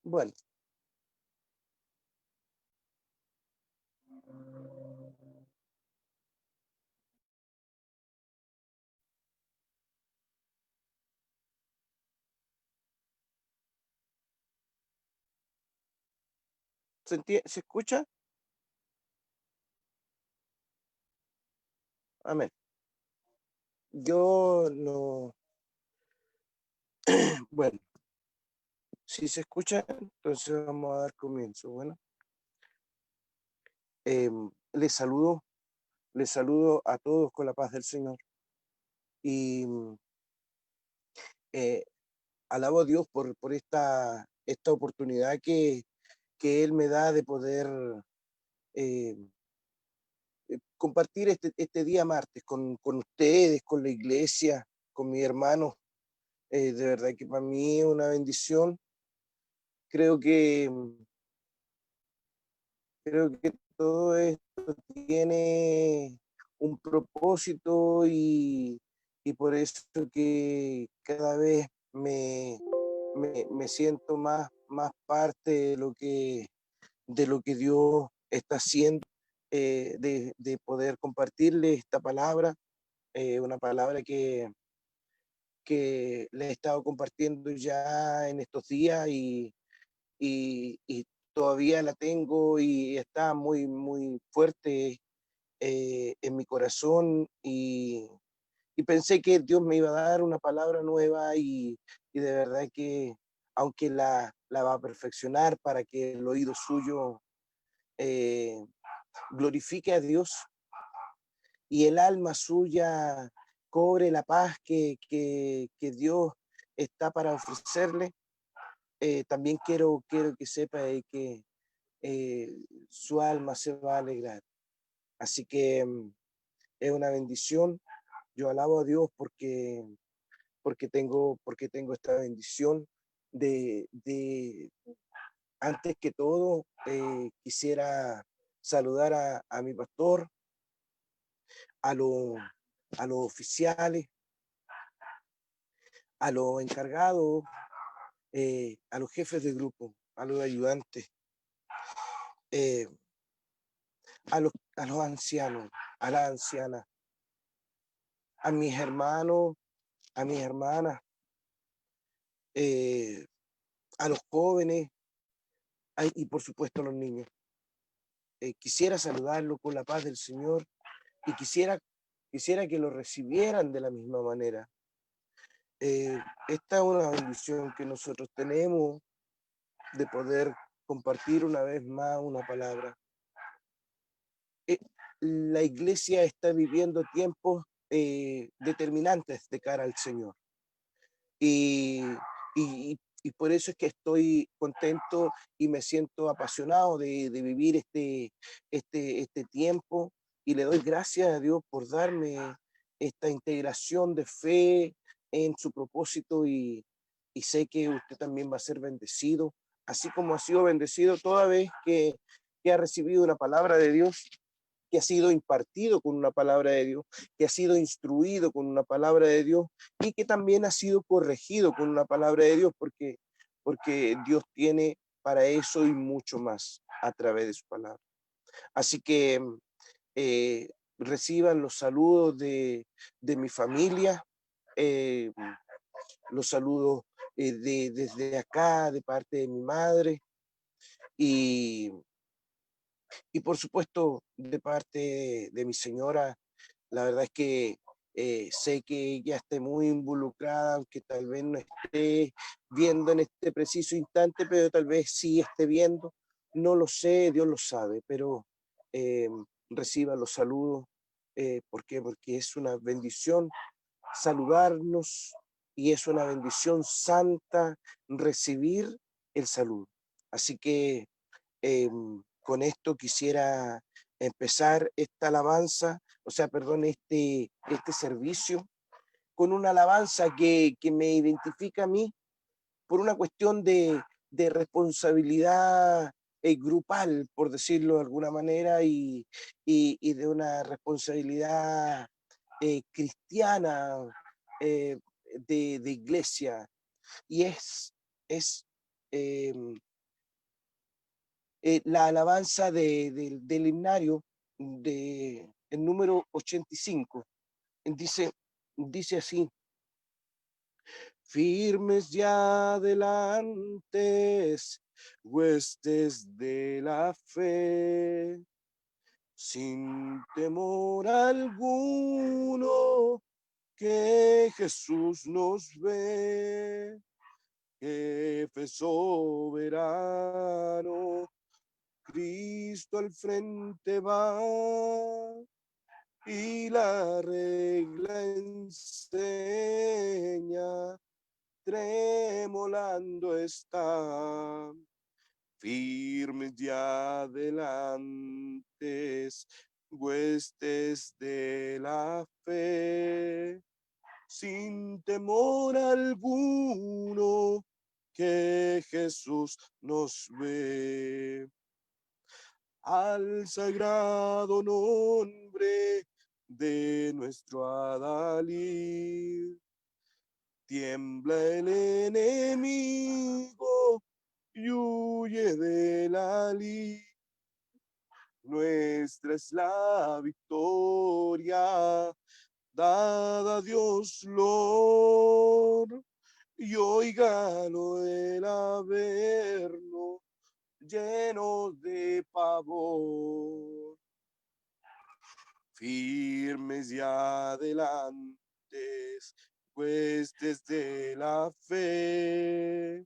Bueno, ¿se escucha? Amén. Yo no, bueno, si se escucha, entonces vamos a dar comienzo. Bueno, les saludo, les saludo a todos con la paz del Señor y eh, alabo a Dios por esta oportunidad que Él me da de poder eh, compartir este día martes con ustedes, con la iglesia, con mis hermanos. De verdad que para mí es una bendición. Creo que, creo que todo esto tiene un propósito y por eso que cada vez me siento más parte de lo que Dios está haciendo, de poder compartirle esta palabra, una palabra que le he estado compartiendo ya en estos días y todavía la tengo y está muy fuerte en mi corazón y pensé que Dios me iba a dar una palabra nueva y de verdad que aunque la va a perfeccionar para que el oído suyo eh, glorifique a Dios y el alma suya cobre la paz que Dios está para ofrecerle, también quiero que sepa que eh, su alma se va a alegrar. Así que es una bendición. Yo alabo a Dios porque tengo esta bendición de antes que todo, quisiera saludar a mi pastor, a, lo, a los oficiales, a los encargados, a los jefes de grupo, a los ayudantes, eh, a los ancianos, a las ancianas, a mis hermanos, a mis hermanas, eh, a los jóvenes y por supuesto a los niños. Quisiera saludarlo con la paz del Señor y quisiera que lo recibieran de la misma manera. Eh, Esta es una bendición que nosotros tenemos de poder compartir una vez más una palabra. Eh, la iglesia está viviendo tiempos determinantes de cara al Señor. Y, y por eso es que estoy contento y me siento apasionado de vivir este tiempo y le doy gracias a Dios por darme esta integración de fe en su propósito y sé que usted también va a ser bendecido, así como ha sido bendecido toda vez que ha recibido una palabra de Dios, que ha sido impartido con una palabra de Dios, que ha sido instruido con una palabra de Dios y que también ha sido corregido con una palabra de Dios, porque Dios tiene para eso y mucho más a través de su palabra. Así que eh, reciban los saludos de mi familia, eh, los saludos desde acá, de parte de mi madre, y, y por supuesto de parte de mi señora. La verdad es que sé que ella esté muy involucrada, aunque tal vez no esté viendo en este preciso instante, pero tal vez sí esté viendo. No lo sé, Dios lo sabe, pero eh, reciba los saludos. ¿Por qué? Porque es una bendición saludarnos y es una bendición santa recibir el saludo. Así que eh, con esto quisiera empezar esta alabanza, o sea, perdón, este servicio, con una alabanza que me identifica a mí por una cuestión de responsabilidad grupal, por decirlo de alguna manera, y de una responsabilidad cristiana de iglesia. Y es eh, la alabanza del himnario, el número 85. Dice, dice así: firmes ya adelantes, huestes de la fe, sin temor alguno, que Jesús nos ve, jefe soberano, Cristo al frente va, y la regla enseña, tremolando está, firmes ya adelantes, huestes de la fe, sin temor alguno, que Jesús nos ve. Al sagrado nombre de nuestro adalid, tiembla el enemigo y huye de la lid. Nuestra es la victoria, dada a Dios Lord, y óigalo el averno, lleno de pavor. Firmes y adelantes, huestes de la fe,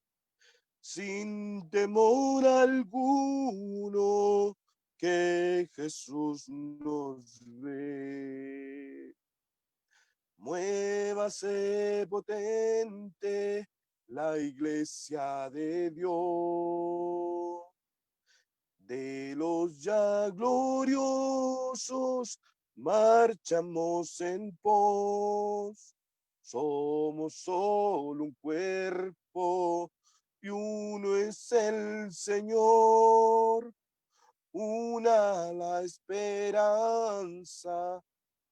sin temor alguno, que Jesús nos ve. Muévase potente la iglesia de Dios, de los ya gloriosos marchamos en pos. Somos solo un cuerpo y uno es el Señor. Una la esperanza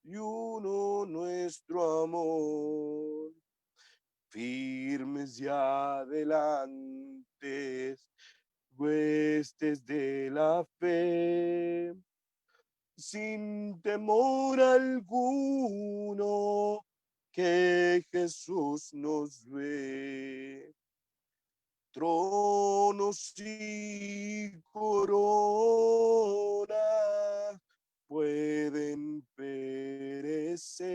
y uno nuestro amor. Firmes y adelantes, huestes de la fe, sin temor alguno, que Jesús nos ve. Tronos y corona pueden perecer,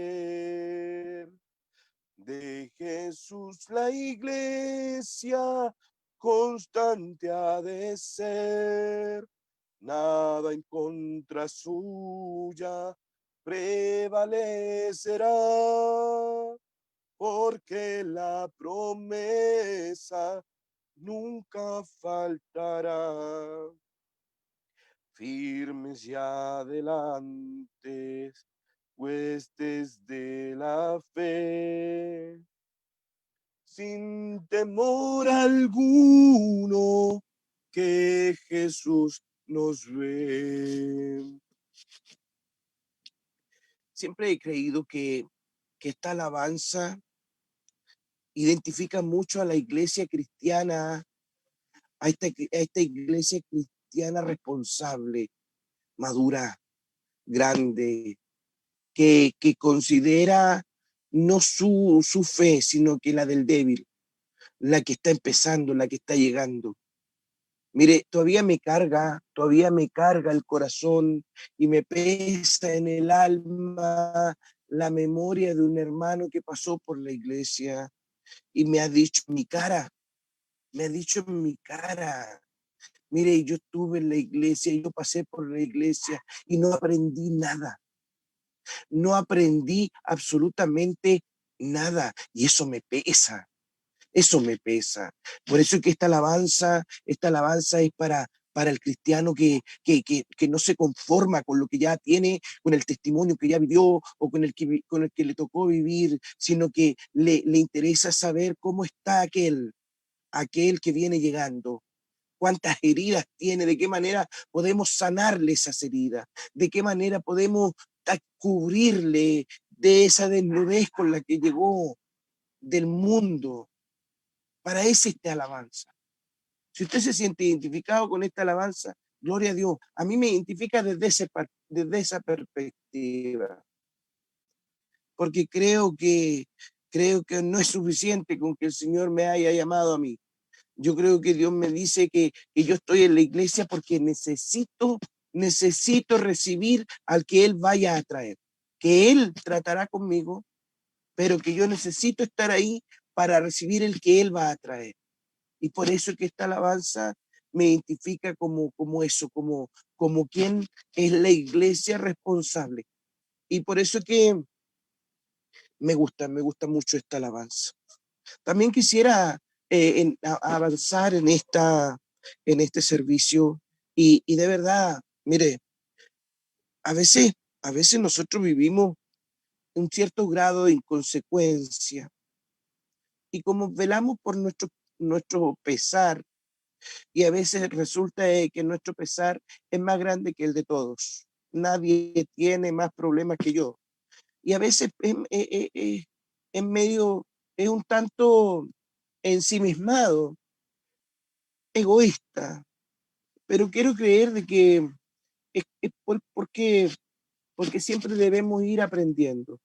de Jesús la iglesia constante ha de ser, nada en contra suya prevalecerá, porque la promesa nunca faltará. Firmes y adelantes, huestes de la fe, sin temor alguno, que Jesús nos ve. Siempre he creído que esta alabanza identifica mucho a la iglesia cristiana, a esta iglesia cristiana responsable, madura, grande, que considera no su fe, sino que la del débil, la que está empezando, la que está llegando. Mire, todavía me carga el corazón y me pesa en el alma la memoria de un hermano que pasó por la iglesia y me ha dicho en mi cara, me ha dicho en mi cara: mire, yo estuve en la iglesia, yo pasé por la iglesia y no aprendí nada, no aprendí absolutamente nada, y eso me pesa. Eso me pesa. Por eso es que esta alabanza es para el cristiano que no se conforma con lo que ya tiene, con el testimonio que ya vivió o con el que le tocó vivir, sino que le interesa saber cómo está aquel que viene llegando, cuántas heridas tiene, de qué manera podemos sanarle esas heridas, de qué manera podemos cubrirle de esa desnudez con la que llegó del mundo. Para ese esta alabanza. Si usted se siente identificado con esta alabanza, gloria a Dios. A mí me identifica desde esa perspectiva, porque creo que no es suficiente con que el Señor me haya llamado a mí. Yo creo que Dios me dice que yo estoy en la iglesia porque necesito recibir al que Él vaya a traer, que Él tratará conmigo, pero que yo necesito estar ahí para recibir el que Él va a traer. Y por eso es que esta alabanza me identifica como eso, como quien es la iglesia responsable. Y por eso es que me gusta mucho esta alabanza. También quisiera avanzar en este servicio y de verdad, mire, a veces, a veces nosotros vivimos un cierto grado de inconsecuencia y como velamos por nuestro pesar, y a veces resulta que nuestro pesar es más grande que el de todos. Nadie tiene más problemas que yo. Y a veces es medio, es un tanto ensimismado, egoísta, pero quiero creer de que porque siempre debemos ir aprendiendo.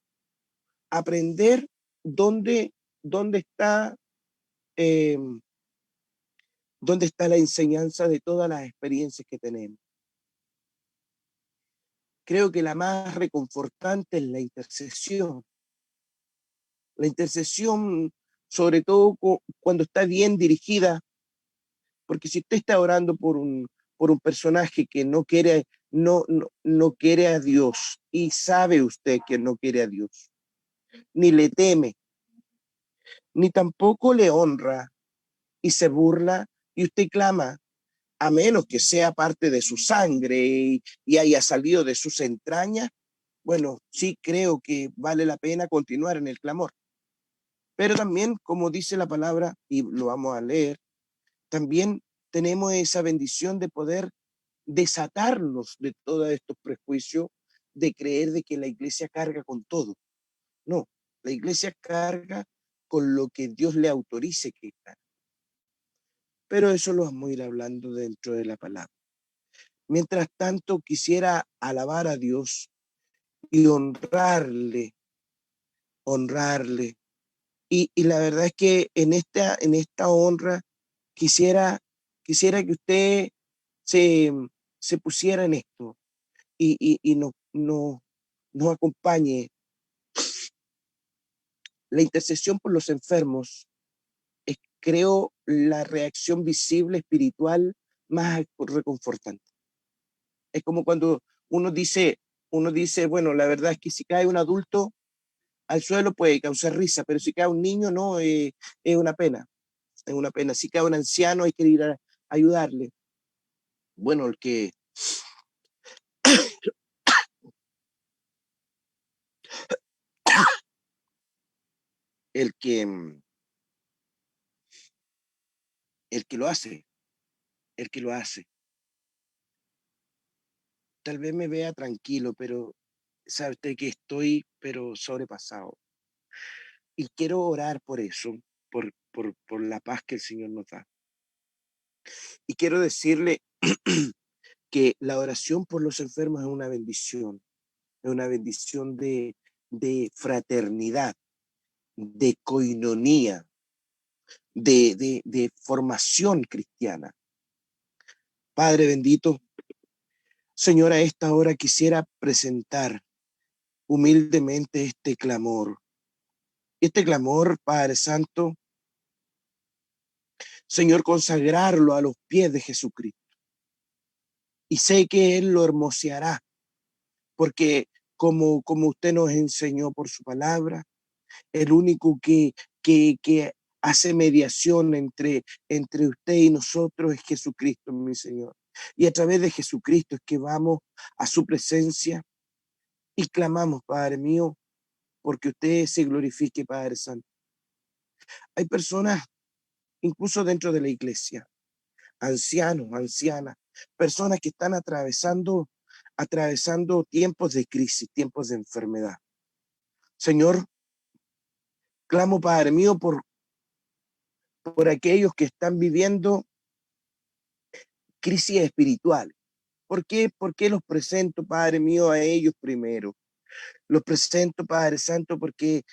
Aprender dónde, dónde está, eh, dónde está la enseñanza de todas las experiencias que tenemos. Creo que la más reconfortante es la intercesión. La intercesión, sobre todo cuando está bien dirigida, porque si usted está orando por un personaje que no quiere a Dios y sabe usted que no quiere a Dios, ni le teme, ni tampoco le honra y se burla y usted clama, a menos que sea parte de su sangre y haya salido de sus entrañas, bueno, sí creo que vale la pena continuar en el clamor. Pero también, como dice la palabra, y lo vamos a leer, también tenemos esa bendición de poder desatarnos de todos estos prejuicios, de creer de que la iglesia carga con todo. No, la iglesia carga con lo que Dios le autorice que cargue. Pero eso lo vamos a ir hablando dentro de la palabra. Mientras tanto, quisiera alabar a Dios y honrarle. Y la verdad es que en esta honra quisiera, quisiera que usted se, se pusiera en esto y nos acompañe. La intercesión por los enfermos es, creo, la reacción visible espiritual más reconfortante. Es como cuando uno dice, bueno, la verdad es que si cae un adulto al suelo puede causar risa, pero si cae un niño, no, es una pena, es una pena. Si cae un anciano hay que ir a ayudarle. Bueno, el que, el que lo hace, el que lo hace. Tal vez me vea tranquilo, pero sabe usted que estoy, pero sobrepasado. Y quiero orar por eso, por la paz que el Señor nos da. Y quiero decirle que la oración por los enfermos es una bendición de fraternidad, de coinonía, de formación cristiana. Padre bendito, Señor, a esta hora quisiera presentar humildemente este clamor. Este clamor, Padre Santo, Señor, consagrarlo a los pies de Jesucristo. Y sé que Él lo hermoseará, porque como usted nos enseñó por su palabra, el único que hace mediación entre usted y nosotros es Jesucristo, mi Señor. Y a través de Jesucristo es que vamos a su presencia y clamamos, Padre mío, porque usted se glorifique, Padre Santo. Hay personas, incluso dentro de la iglesia, ancianos, ancianas, personas que están atravesando tiempos de crisis, tiempos de enfermedad. Señor, clamo, Padre mío, por aquellos que están viviendo crisis espirituales. ¿Por qué? ¿Por qué los presento, Padre mío, a ellos primero? Los presento, Padre Santo, porque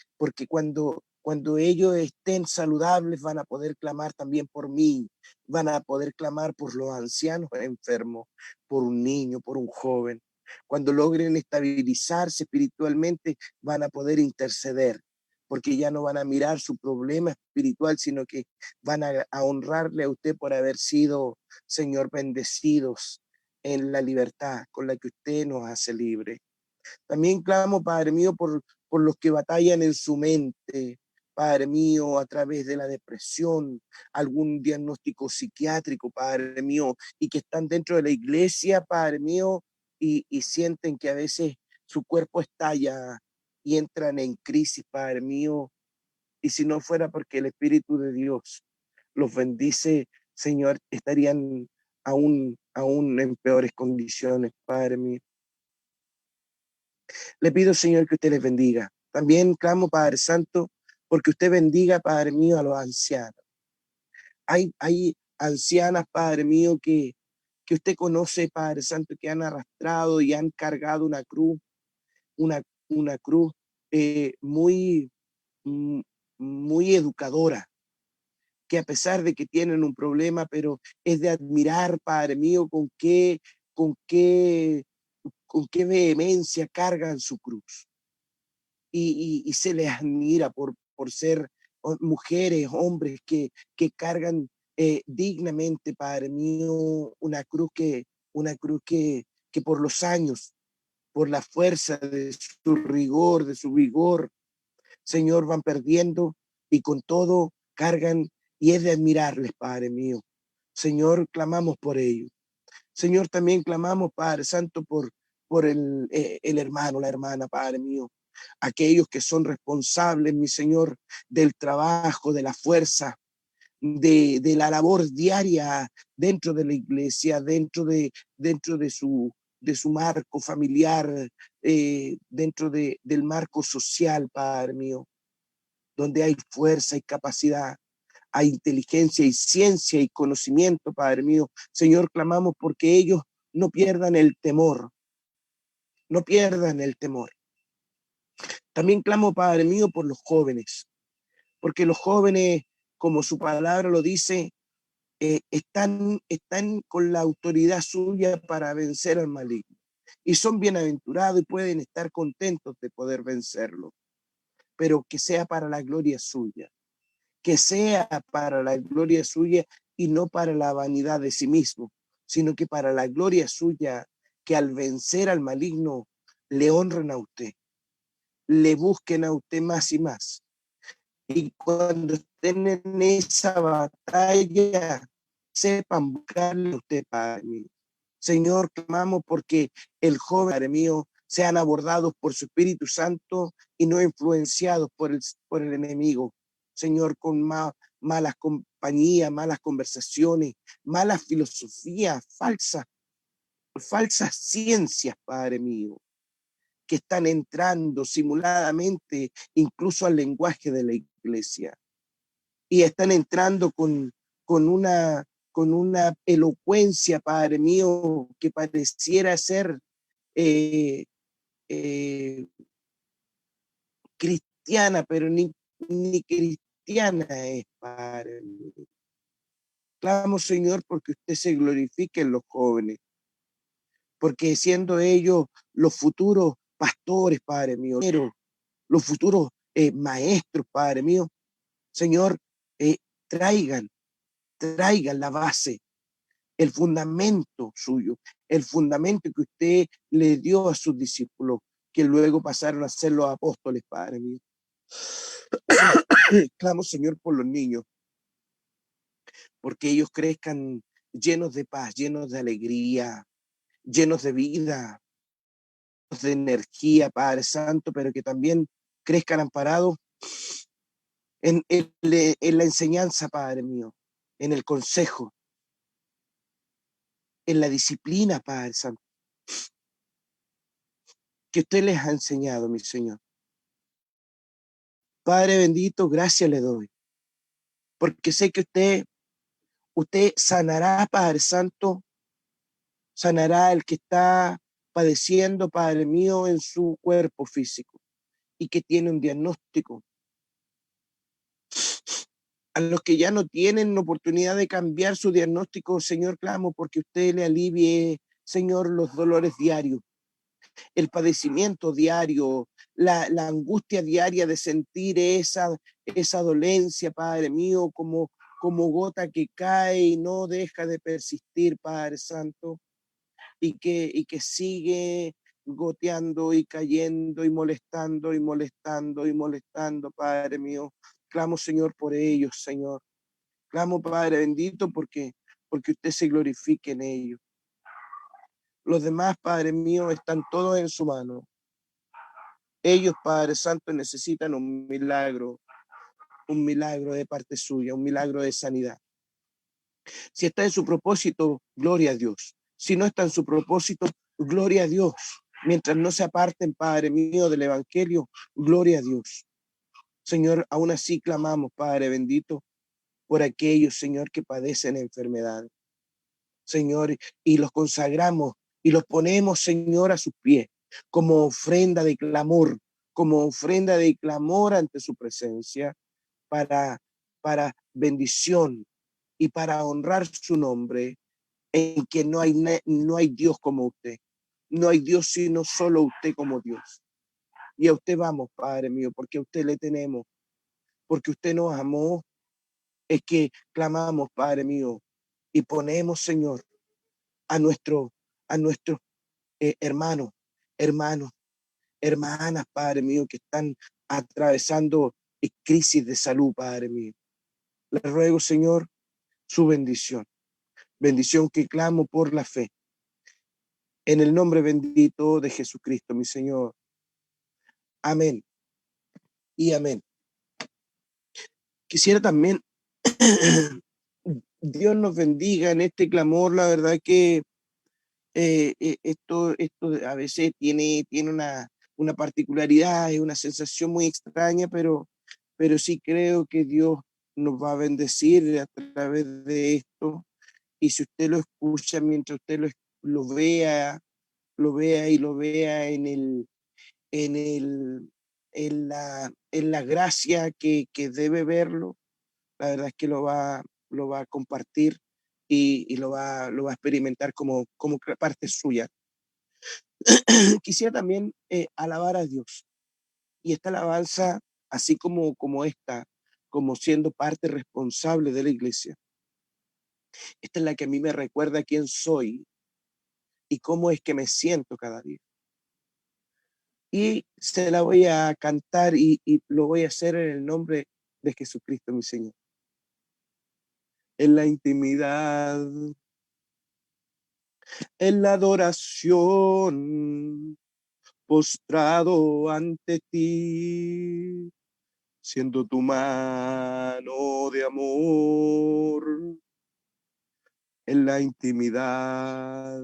cuando ellos estén saludables van a poder clamar también por mí, van a poder clamar por los ancianos enfermos, por un niño, por un joven. Cuando logren estabilizarse espiritualmente, van a poder interceder, porque ya no van a mirar su problema espiritual, sino que van a honrarle a usted por haber sido, Señor, bendecidos en la libertad con la que usted nos hace libre. También clamo, Padre mío, por los que batallan en su mente, Padre mío, a través de la depresión, algún diagnóstico psiquiátrico, Padre mío, y que están dentro de la iglesia, Padre mío, y sienten que a veces su cuerpo estalla y entran en crisis, Padre mío, y si no fuera porque el Espíritu de Dios los bendice, Señor, estarían aún en peores condiciones, Padre mío. Le pido, Señor, que usted les bendiga. También clamo, Padre Santo, porque usted bendiga, Padre mío, a los ancianos. Hay ancianas, Padre mío, que usted conoce, Padre Santo, que han arrastrado y han cargado una, una cruz muy, mm, muy educadora, que a pesar de que tienen un problema, pero es de admirar, Padre mío, con qué, con qué vehemencia cargan su cruz. Y se les admira por ser mujeres, hombres que cargan dignamente, Padre mío, una cruz que por los años, por la fuerza de su rigor, de su vigor, Señor, van perdiendo y con todo cargan y es de admirarles, Padre mío. Señor, clamamos por ellos. Señor, también clamamos, Padre Santo, por el hermano, la hermana, Padre mío. Aquellos que son responsables, mi Señor, del trabajo, de la fuerza, de la labor diaria dentro de la iglesia, dentro de su marco familiar, del marco social, Padre mío, donde hay fuerza y capacidad, hay inteligencia y ciencia y conocimiento, Padre mío. Señor, clamamos porque ellos no pierdan el temor, no pierdan el temor. También clamo, Padre mío, por los jóvenes, porque los jóvenes, como su palabra lo dice, están con la autoridad suya para vencer al maligno. Y son bienaventurados y pueden estar contentos de poder vencerlo, pero que sea para la gloria suya, que sea para la gloria suya y no para la vanidad de sí mismo, sino que para la gloria suya, que al vencer al maligno le honren a usted, le busquen a usted más y más. Y cuando estén en esa batalla, sepan buscarle a usted, Padre mío. Señor, clamamos porque el joven, Padre mío, sean abordados por su Espíritu Santo y no influenciados por el enemigo. Señor, con malas compañías, malas conversaciones, malas filosofías, falsas ciencias, Padre mío, que están entrando simuladamente incluso al lenguaje de la iglesia y están entrando con una elocuencia, Padre mío, que pareciera ser eh, eh, cristiana, pero ni cristiana es, Padre mío. Clamo, Señor, porque usted se glorifique en los jóvenes, porque siendo ellos los futuros pastores, Padre mío, los futuros maestros, Padre mío, Señor, eh, traigan, traigan la base, el fundamento suyo, el fundamento que usted le dio a sus discípulos, que luego pasaron a ser los apóstoles, Padre mío. Clamo, Señor, por los niños, porque ellos crezcan llenos de paz, llenos de alegría, llenos de vida, de energía, Padre Santo, pero que también crezcan amparados en la enseñanza, Padre mío, en el consejo, en la disciplina, Padre Santo, que usted les ha enseñado, mi Señor. Padre bendito, gracias le doy, porque sé que usted sanará, Padre Santo, sanará al que está padeciendo, Padre mío, en su cuerpo físico y que tiene un diagnóstico. A los que ya no tienen oportunidad de cambiar su diagnóstico, Señor, clamo porque usted le alivie, Señor, los dolores diarios, el padecimiento diario, la angustia diaria de sentir esa dolencia, Padre mío, como gota que cae y no deja de persistir, Padre Santo, y que sigue goteando y cayendo y molestando y molestando y molestando, Padre mío. Clamo, Señor, por ellos, Señor. Clamo, Padre bendito, porque usted se glorifique en ellos. Los demás, Padre mío, están todos en su mano. Ellos, Padre Santo, necesitan un milagro de parte suya, un milagro de sanidad. Si está en su propósito, gloria a Dios. Si no está en su propósito, gloria a Dios. Mientras no se aparten, Padre mío, del Evangelio, gloria a Dios. Señor, aún así clamamos, Padre bendito, por aquellos, Señor, que padecen enfermedades. Señor, y los consagramos y los ponemos, Señor, a sus pies, como ofrenda de clamor, como ofrenda de clamor ante su presencia, para, para bendición y para honrar su nombre, en que no hay Dios como usted. No hay Dios sino solo usted como Dios. Y a usted vamos, Padre mío, porque a usted le tenemos, porque usted nos amó, es que clamamos, Padre mío, y ponemos, Señor, a nuestro, a nuestros hermanos, hermanos, hermanas, Padre mío, que están atravesando crisis de salud, Padre mío. Le ruego, Señor, su bendición, bendición que clamo por la fe. En el nombre bendito de Jesucristo, mi Señor. Amén y amén. Quisiera también, Dios nos bendiga en este clamor, la verdad que esto a veces tiene una particularidad, es una sensación muy extraña, pero sí creo que Dios nos va a bendecir a través de esto. Y si usted lo escucha mientras usted lo vea, lo vea en el, en la gracia que debe verlo, la verdad es que lo va a compartir y lo va a experimentar como parte suya. Quisiera también alabar a Dios. Y esta alabanza, así como esta, como siendo parte responsable de la iglesia, esta es la que a mí me recuerda quién soy y cómo es que me siento cada día. Y se la voy a cantar y lo voy a hacer en el nombre de Jesucristo, mi Señor. En la intimidad, en la adoración, postrado ante ti, siendo tu mano de amor en la intimidad,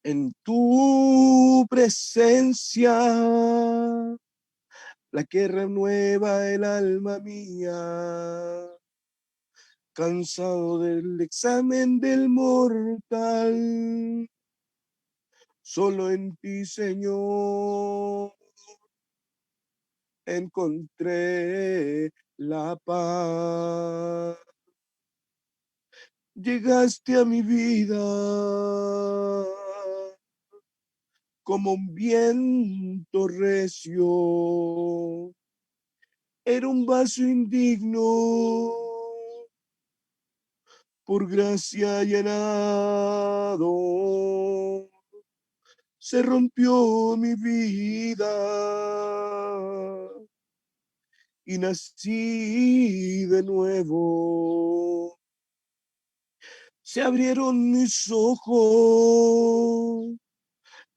en tu presencia, la que renueva el alma mía, cansado del examen del mortal, solo en ti, Señor, encontré la paz. Llegaste a mi vida como un viento recio. Era un vaso indigno, por gracia llenado. Se rompió mi vida y nací de nuevo. Se abrieron mis ojos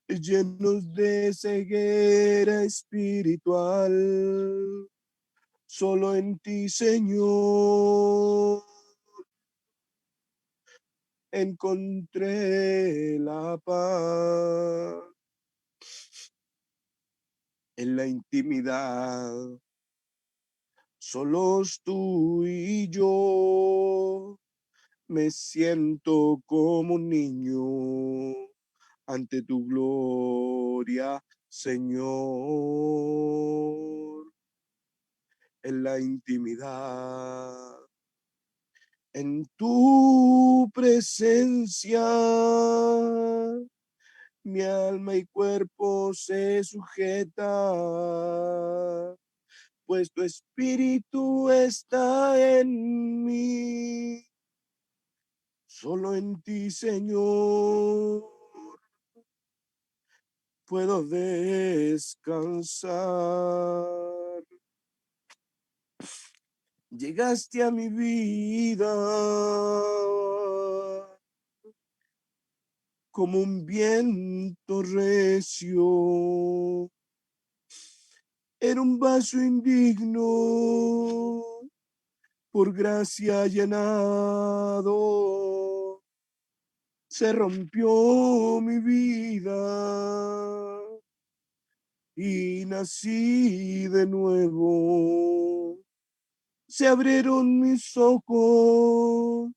llenos de ceguera espiritual. Solo en ti, Señor, encontré la paz en la intimidad. Solos tú y yo, Me siento como un niño ante tu gloria, Señor, en la intimidad, en tu presencia. Mi alma y cuerpo se sujeta, pues tu espíritu está en mí. Solo en ti, Señor, puedo descansar. Llegaste a mi vida como un viento recio. Era un vaso indigno, por gracia llenado. Se rompió mi vida y nací de nuevo. Se abrieron mis ojos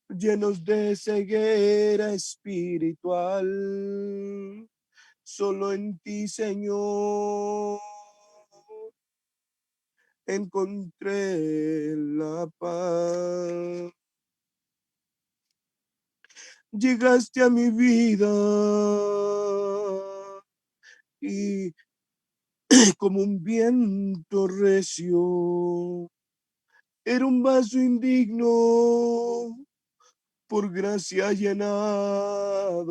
llenos de ceguera espiritual. Solo en ti, Señor, encontré la paz. Llegaste a mi vida y como un viento recio, era un vaso indigno, por gracia llenado.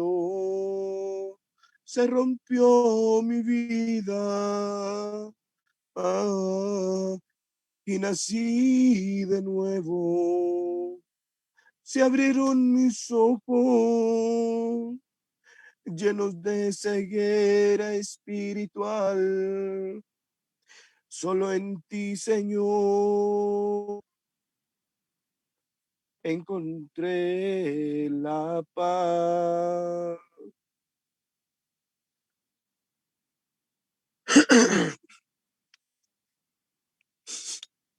Se rompió mi vida y nací de nuevo. Se abrieron mis ojos llenos de ceguera espiritual. Solo en ti, Señor, encontré la paz.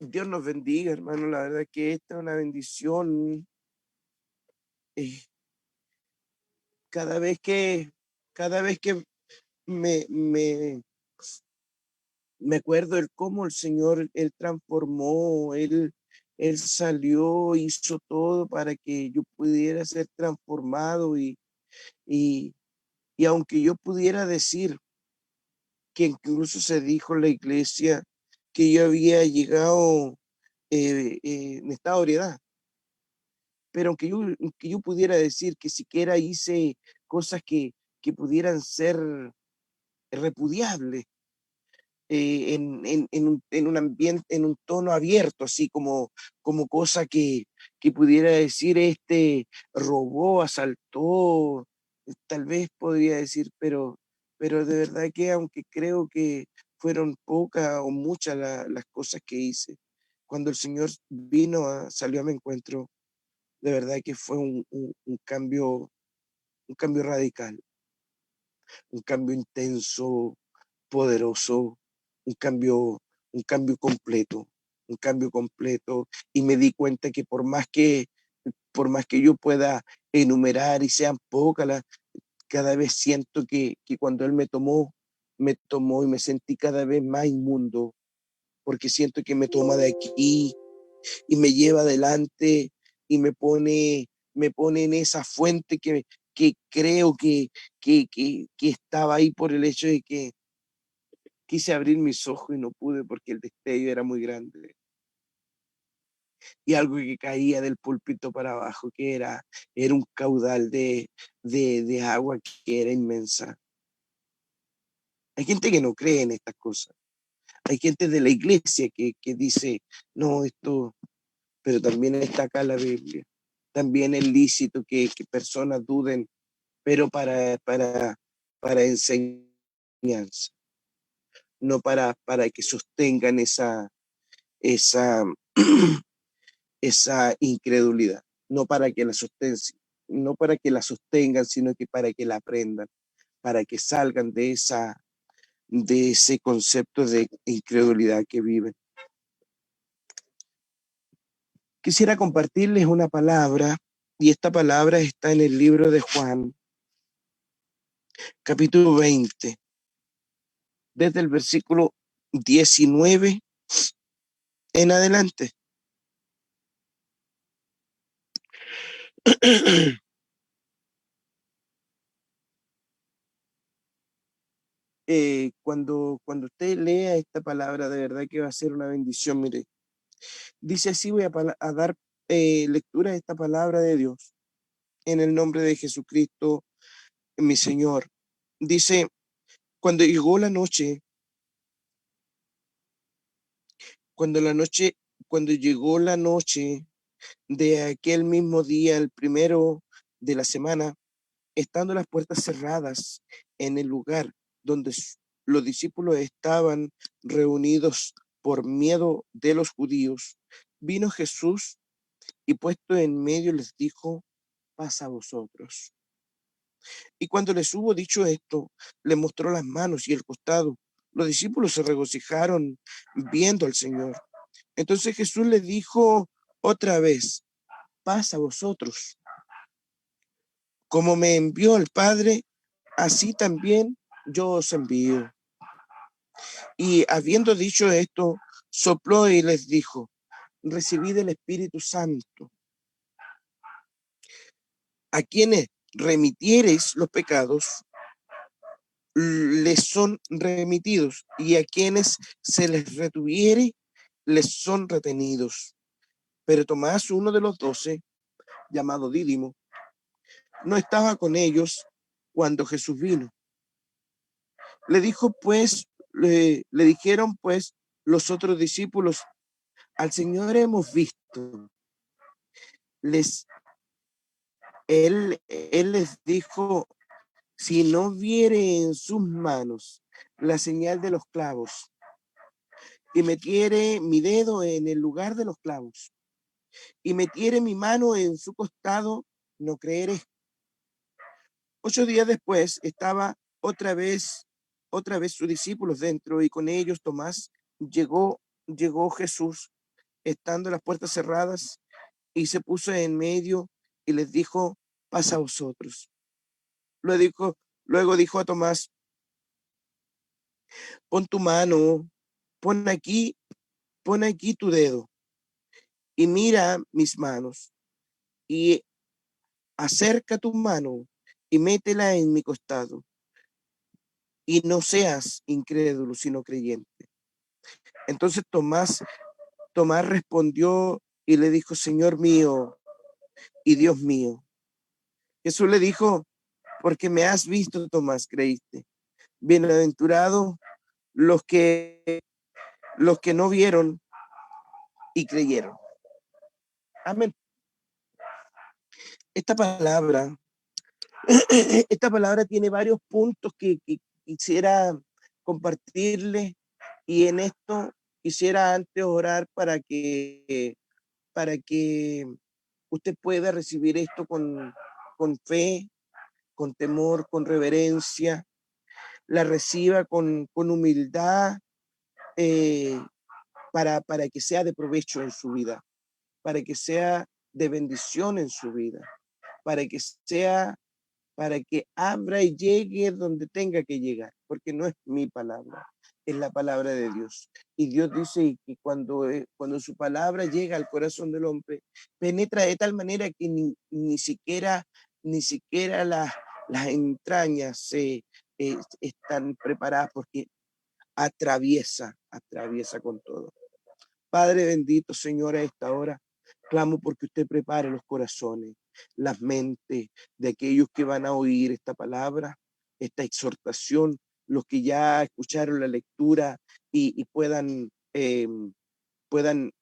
Dios nos bendiga, hermano. La verdad que esta es una bendición. eh, cada vez que, cada vez que me acuerdo de cómo el Señor, Él transformó, Él salió, hizo todo para que yo pudiera ser transformado y, y aunque yo pudiera decir que incluso se dijo en la iglesia que yo había llegado en estado de ebriedad, pero aunque yo pudiera decir que siquiera hice cosas que pudieran ser repudiables, en un ambiente, en un tono abierto, así como cosa que pudiera decir este robó, asaltó, tal vez podría decir, pero de verdad que aunque creo que fueron pocas o muchas las cosas que hice, cuando el Señor salió a mi encuentro, de verdad que fue un cambio radical, un cambio intenso, poderoso, un cambio, un cambio completo, un cambio completo. Y me di cuenta que por más que yo pueda enumerar y sean pocas, cada vez siento que cuando Él me tomó y me sentí cada vez más inmundo, porque siento que me toma de aquí y me lleva adelante y me pone en esa fuente que creo que estaba ahí por el hecho de que quise abrir mis ojos y no pude porque el destello era muy grande. Y algo que caía del púlpito para abajo, era un caudal de agua que era inmensa. Hay gente que no cree en estas cosas. Hay gente de la iglesia que dice, no, esto, pero también está acá la Biblia. También es lícito que personas duden, pero para enseñanza, no para que sostengan esa, esa incredulidad, no para que la sostengan, no para que la sostengan, sino que para que la aprendan, para que salgan de ese concepto de incredulidad que viven. Quisiera compartirles una palabra, y esta palabra está en el libro de Juan, capítulo 20, desde el versículo 19 en adelante. Cuando usted lea esta palabra, de verdad que va a ser una bendición. Mire, dice así, voy a dar lectura a esta palabra de Dios en el nombre de Jesucristo, mi Señor. Dice, cuando llegó la noche, cuando la noche, cuando llegó la noche de aquel mismo día, el primero de la semana, estando las puertas cerradas en el lugar donde los discípulos estaban reunidos por miedo de los judíos, vino Jesús y puesto en medio les dijo, paz a vosotros. Y cuando les hubo dicho esto, le mostró las manos y el costado. Los discípulos se regocijaron viendo al Señor. Entonces Jesús les dijo otra vez, paz a vosotros. Como me envió el Padre, así también yo os envío. Y habiendo dicho esto, sopló y les dijo, recibid el Espíritu Santo. A quienes remitiereis los pecados, les son remitidos, y a quienes se les retuviere, les son retenidos. Pero Tomás, uno de los 12, llamado Dídimo, no estaba con ellos cuando Jesús vino. Le dijeron pues los otros discípulos, al Señor hemos visto. Les, él les dijo, si no viere en sus manos la señal de los clavos, y metiere mi dedo en el lugar de los clavos, y metiere mi mano en su costado, no creeré. 8 días después estaba otra vez sus discípulos dentro, y con ellos Tomás. Llegó Jesús, estando las puertas cerradas, y se puso en medio y les dijo, paz a vosotros. Luego dijo a Tomás, pon tu mano, pon aquí, pon aquí tu dedo y mira mis manos, y acerca tu mano y métela en mi costado, y no seas incrédulo, sino creyente. Entonces Tomás respondió y le dijo, Señor mío y Dios mío. Jesús le dijo, porque me has visto, Tomás, creíste. Bienaventurados los que no vieron y creyeron. Amén. Esta palabra, esta palabra tiene varios puntos que quisiera compartirles, y en esto quisiera antes orar para que usted pueda recibir esto con fe, con temor, con reverencia, la reciba con humildad, eh, para que sea de provecho en su vida, para que sea de bendición en su vida, para que sea, para que abra y llegue donde tenga que llegar, porque no es mi palabra, es la palabra de Dios. Y Dios dice que cuando su palabra llega al corazón del hombre, penetra de tal manera que ni siquiera las entrañas están preparadas, porque atraviesa con todo. Padre bendito, Señor, a esta hora clamo porque usted prepare los corazones, las mentes de aquellos que van a oír esta palabra, esta exhortación, los que ya escucharon la lectura y puedan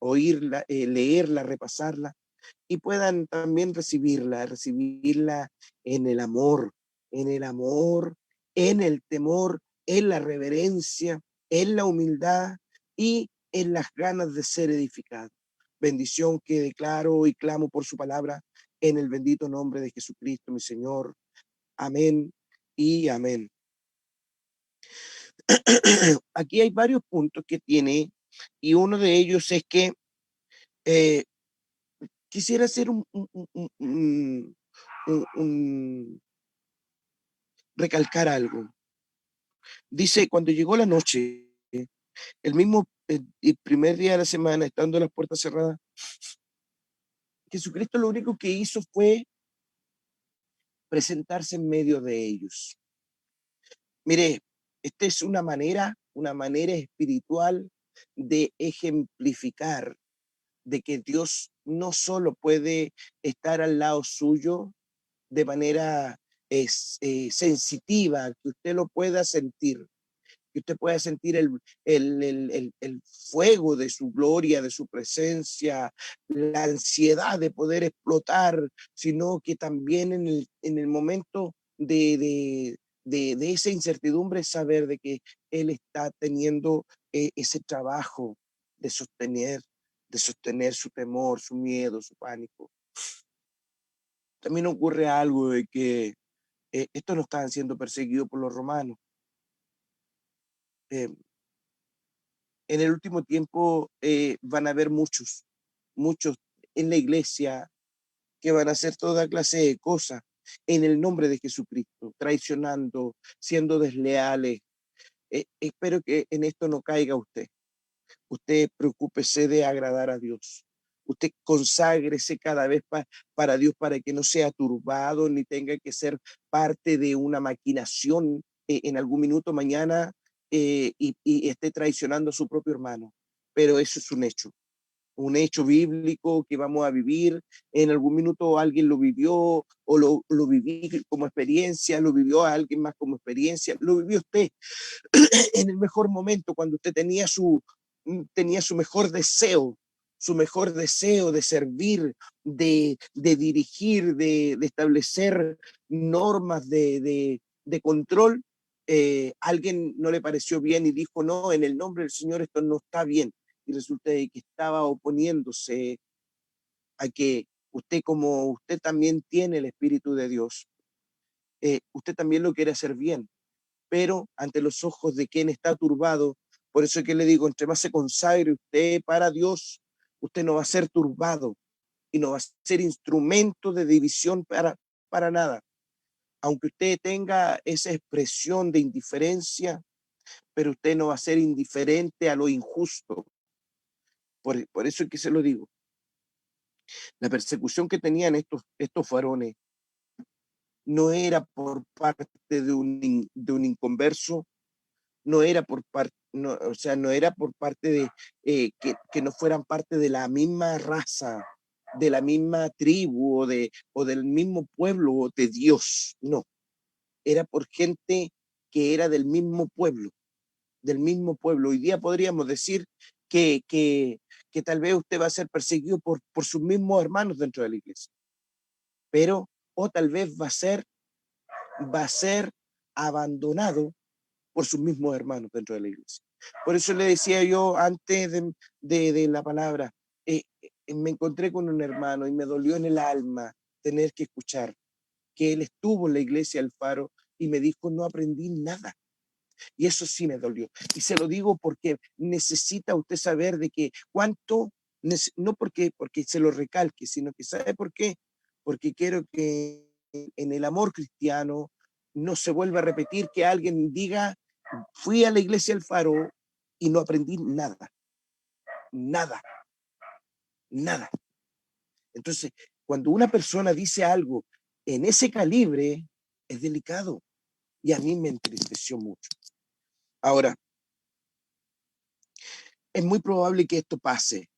oírla, leerla, repasarla, y puedan también recibirla en el amor, en el temor, en la reverencia, en la humildad y en las ganas de ser edificado. Bendición que declaro y clamo por su palabra en el bendito nombre de Jesucristo, mi Señor. Amén y amén. Aquí hay varios puntos que tiene, y uno de ellos es que eh, quisiera hacer recalcar algo. Dice, cuando llegó la noche, el primer día de la semana, estando las puertas cerradas, Jesucristo lo único que hizo fue presentarse en medio de ellos. Mire, esta es una manera espiritual de ejemplificar de que Dios no solo puede estar al lado suyo de manera sensitiva, que usted lo pueda sentir, que usted pueda sentir el fuego de su gloria, de su presencia, la ansiedad de poder explotar, sino que también en el momento de esa incertidumbre, saber de que Él está teniendo ese trabajo de sostener, de sostener su temor, su miedo, su pánico. También ocurre algo de que estos no estaban siendo perseguidos por los romanos. Eh, en el último tiempo van a haber muchos en la iglesia que van a hacer toda clase de cosas en el nombre de Jesucristo, traicionando, siendo desleales. Espero que en esto no caiga usted. Usted preocúpese de agradar a Dios. Usted conságrese cada vez para Dios, para que no sea turbado ni tenga que ser parte de una maquinación en algún minuto mañana y esté traicionando a su propio hermano. Pero eso es un hecho bíblico que vamos a vivir. En algún minuto alguien lo vivió o lo viví como experiencia, lo vivió a alguien más como experiencia, lo vivió usted en el mejor momento, cuando usted tenía su mejor deseo de servir, de dirigir, de establecer normas de control. Alguien no le pareció bien y dijo, no, en el nombre del Señor esto no está bien. Y resulta de que estaba oponiéndose a que usted, como usted también tiene el Espíritu de Dios, usted también lo quiere hacer bien, pero ante los ojos de quien está turbado. Por eso es que le digo, entre más se consagre usted para Dios, usted no va a ser turbado y no va a ser instrumento de división para nada. Aunque usted tenga esa expresión de indiferencia, pero usted no va a ser indiferente a lo injusto. Por eso es que se lo digo. La persecución que tenían estos varones no era por parte de un inconverso, no era por parte, no, o sea, no era por parte de que no fueran parte de la misma raza, de la misma tribu o del mismo pueblo de Dios, no, era por gente que era del mismo pueblo, del mismo pueblo. Hoy día podríamos decir que, que, que tal vez usted va a ser perseguido por sus mismos hermanos dentro de la iglesia, pero o tal vez va a ser abandonado por sus mismos hermanos dentro de la iglesia. Por eso le decía yo antes de la palabra, me encontré con un hermano y me dolió en el alma tener que escuchar que él estuvo en la iglesia del Faro y me dijo, no aprendí nada. Y eso sí me dolió. Y se lo digo porque necesita usted saber de que cuánto, no porque se lo recalque, sino que sabe por qué. Porque quiero que en el amor cristiano no se vuelva a repetir que alguien diga, fui a la iglesia del Faro y no aprendí nada, nada, nada. Entonces, cuando una persona dice algo en ese calibre, es delicado y a mí me entristeció mucho. Ahora, es muy probable que esto pase,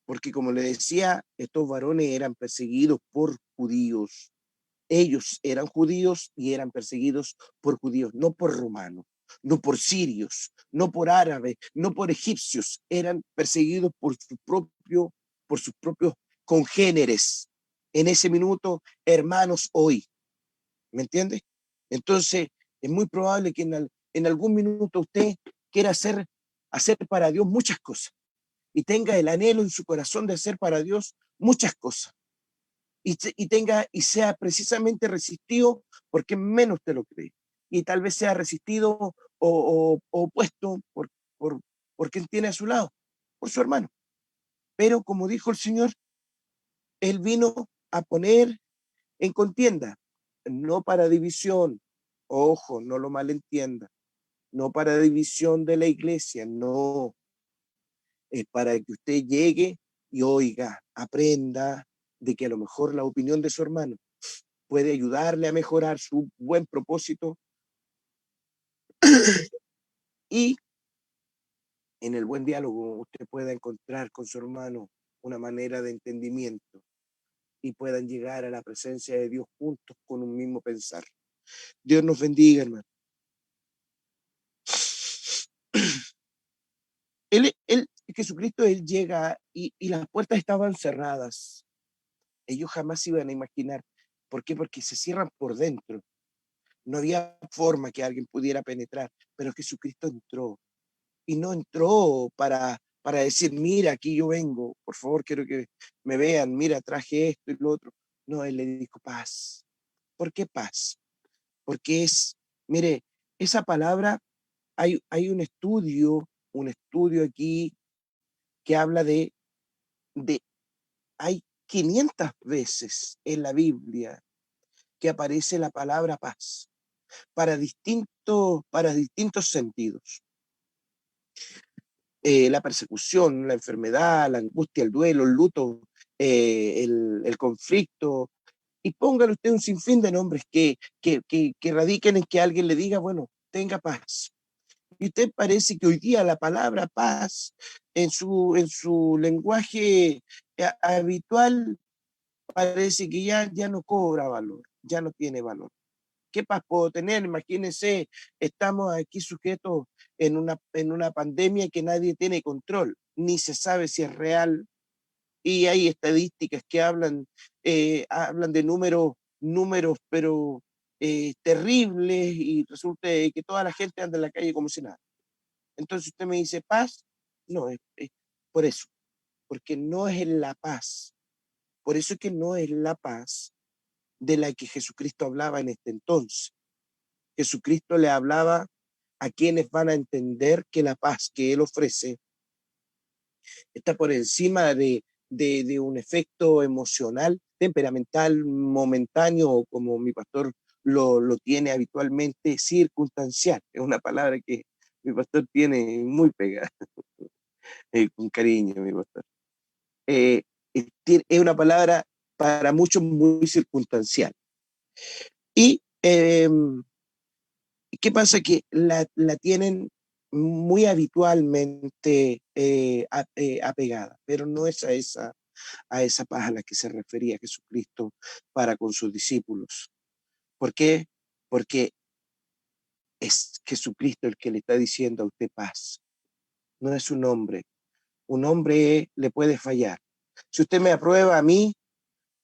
porque como le decía, estos varones eran perseguidos por judíos. Ellos eran judíos y eran perseguidos por judíos, no por romanos, no por sirios, no por árabes, no por egipcios, eran perseguidos por sus propios congéneres. En ese minuto, hermanos hoy, ¿me entiende? Entonces, es muy probable que en algún minuto usted quiera hacer para Dios muchas cosas y tenga el anhelo en su corazón de hacer para Dios muchas cosas y sea precisamente resistido porque menos te lo cree y tal vez sea resistido o opuesto por quien tiene a su lado, por su hermano. Pero como dijo el Señor, Él vino a poner en contienda, no para división. Ojo, no lo malentienda. No para división de la iglesia, no. Es para que usted llegue y oiga, aprenda de que a lo mejor la opinión de su hermano puede ayudarle a mejorar su buen propósito y en el buen diálogo usted pueda encontrar con su hermano una manera de entendimiento y puedan llegar a la presencia de Dios juntos con un mismo pensar. Dios nos bendiga, hermano. Jesucristo, Él llega y las puertas estaban cerradas. Ellos jamás iban a imaginar. ¿Por qué? Porque se cierran por dentro. No había forma que alguien pudiera penetrar, pero Jesucristo entró. Y no entró para decir, mira, aquí yo vengo, por favor, quiero que me vean, mira, traje esto y lo otro. No, Él le dijo paz. ¿Por qué paz? Porque mire, esa palabra, hay un estudio aquí que habla de hay 500 veces en la Biblia que aparece la palabra paz para distintos sentidos. La persecución, la enfermedad, la angustia, el duelo, el luto, el conflicto, y póngale usted un sinfín de nombres que radiquen en que alguien le diga, bueno, tenga paz. Y usted parece que hoy día la palabra paz en su lenguaje habitual parece que ya no cobra valor, ya no tiene valor. ¿Qué paz puedo tener? Imagínense, estamos aquí sujetos en una pandemia que nadie tiene control, ni se sabe si es real, y hay estadísticas que hablan de números, pero terribles, y resulta que toda la gente anda en la calle como si nada. Entonces usted me dice paz, no, es por eso, porque no es la paz, por eso es que no es la paz de la que Jesucristo hablaba en este entonces. Jesucristo le hablaba a quienes van a entender que la paz que Él ofrece está por encima de un efecto emocional, temperamental, momentáneo, como mi pastor lo tiene habitualmente, circunstancial. Es una palabra que mi pastor tiene muy pegada, con cariño, mi pastor. Es una palabra para muchos muy circunstancial. Y ¿qué pasa? Que la tienen muy habitualmente apegada, pero no es a esa paz a la que se refería Jesucristo para con sus discípulos. ¿Por qué? Porque es Jesucristo el que le está diciendo a usted paz, no es un hombre. Un hombre le puede fallar. Si usted me aprueba a mí,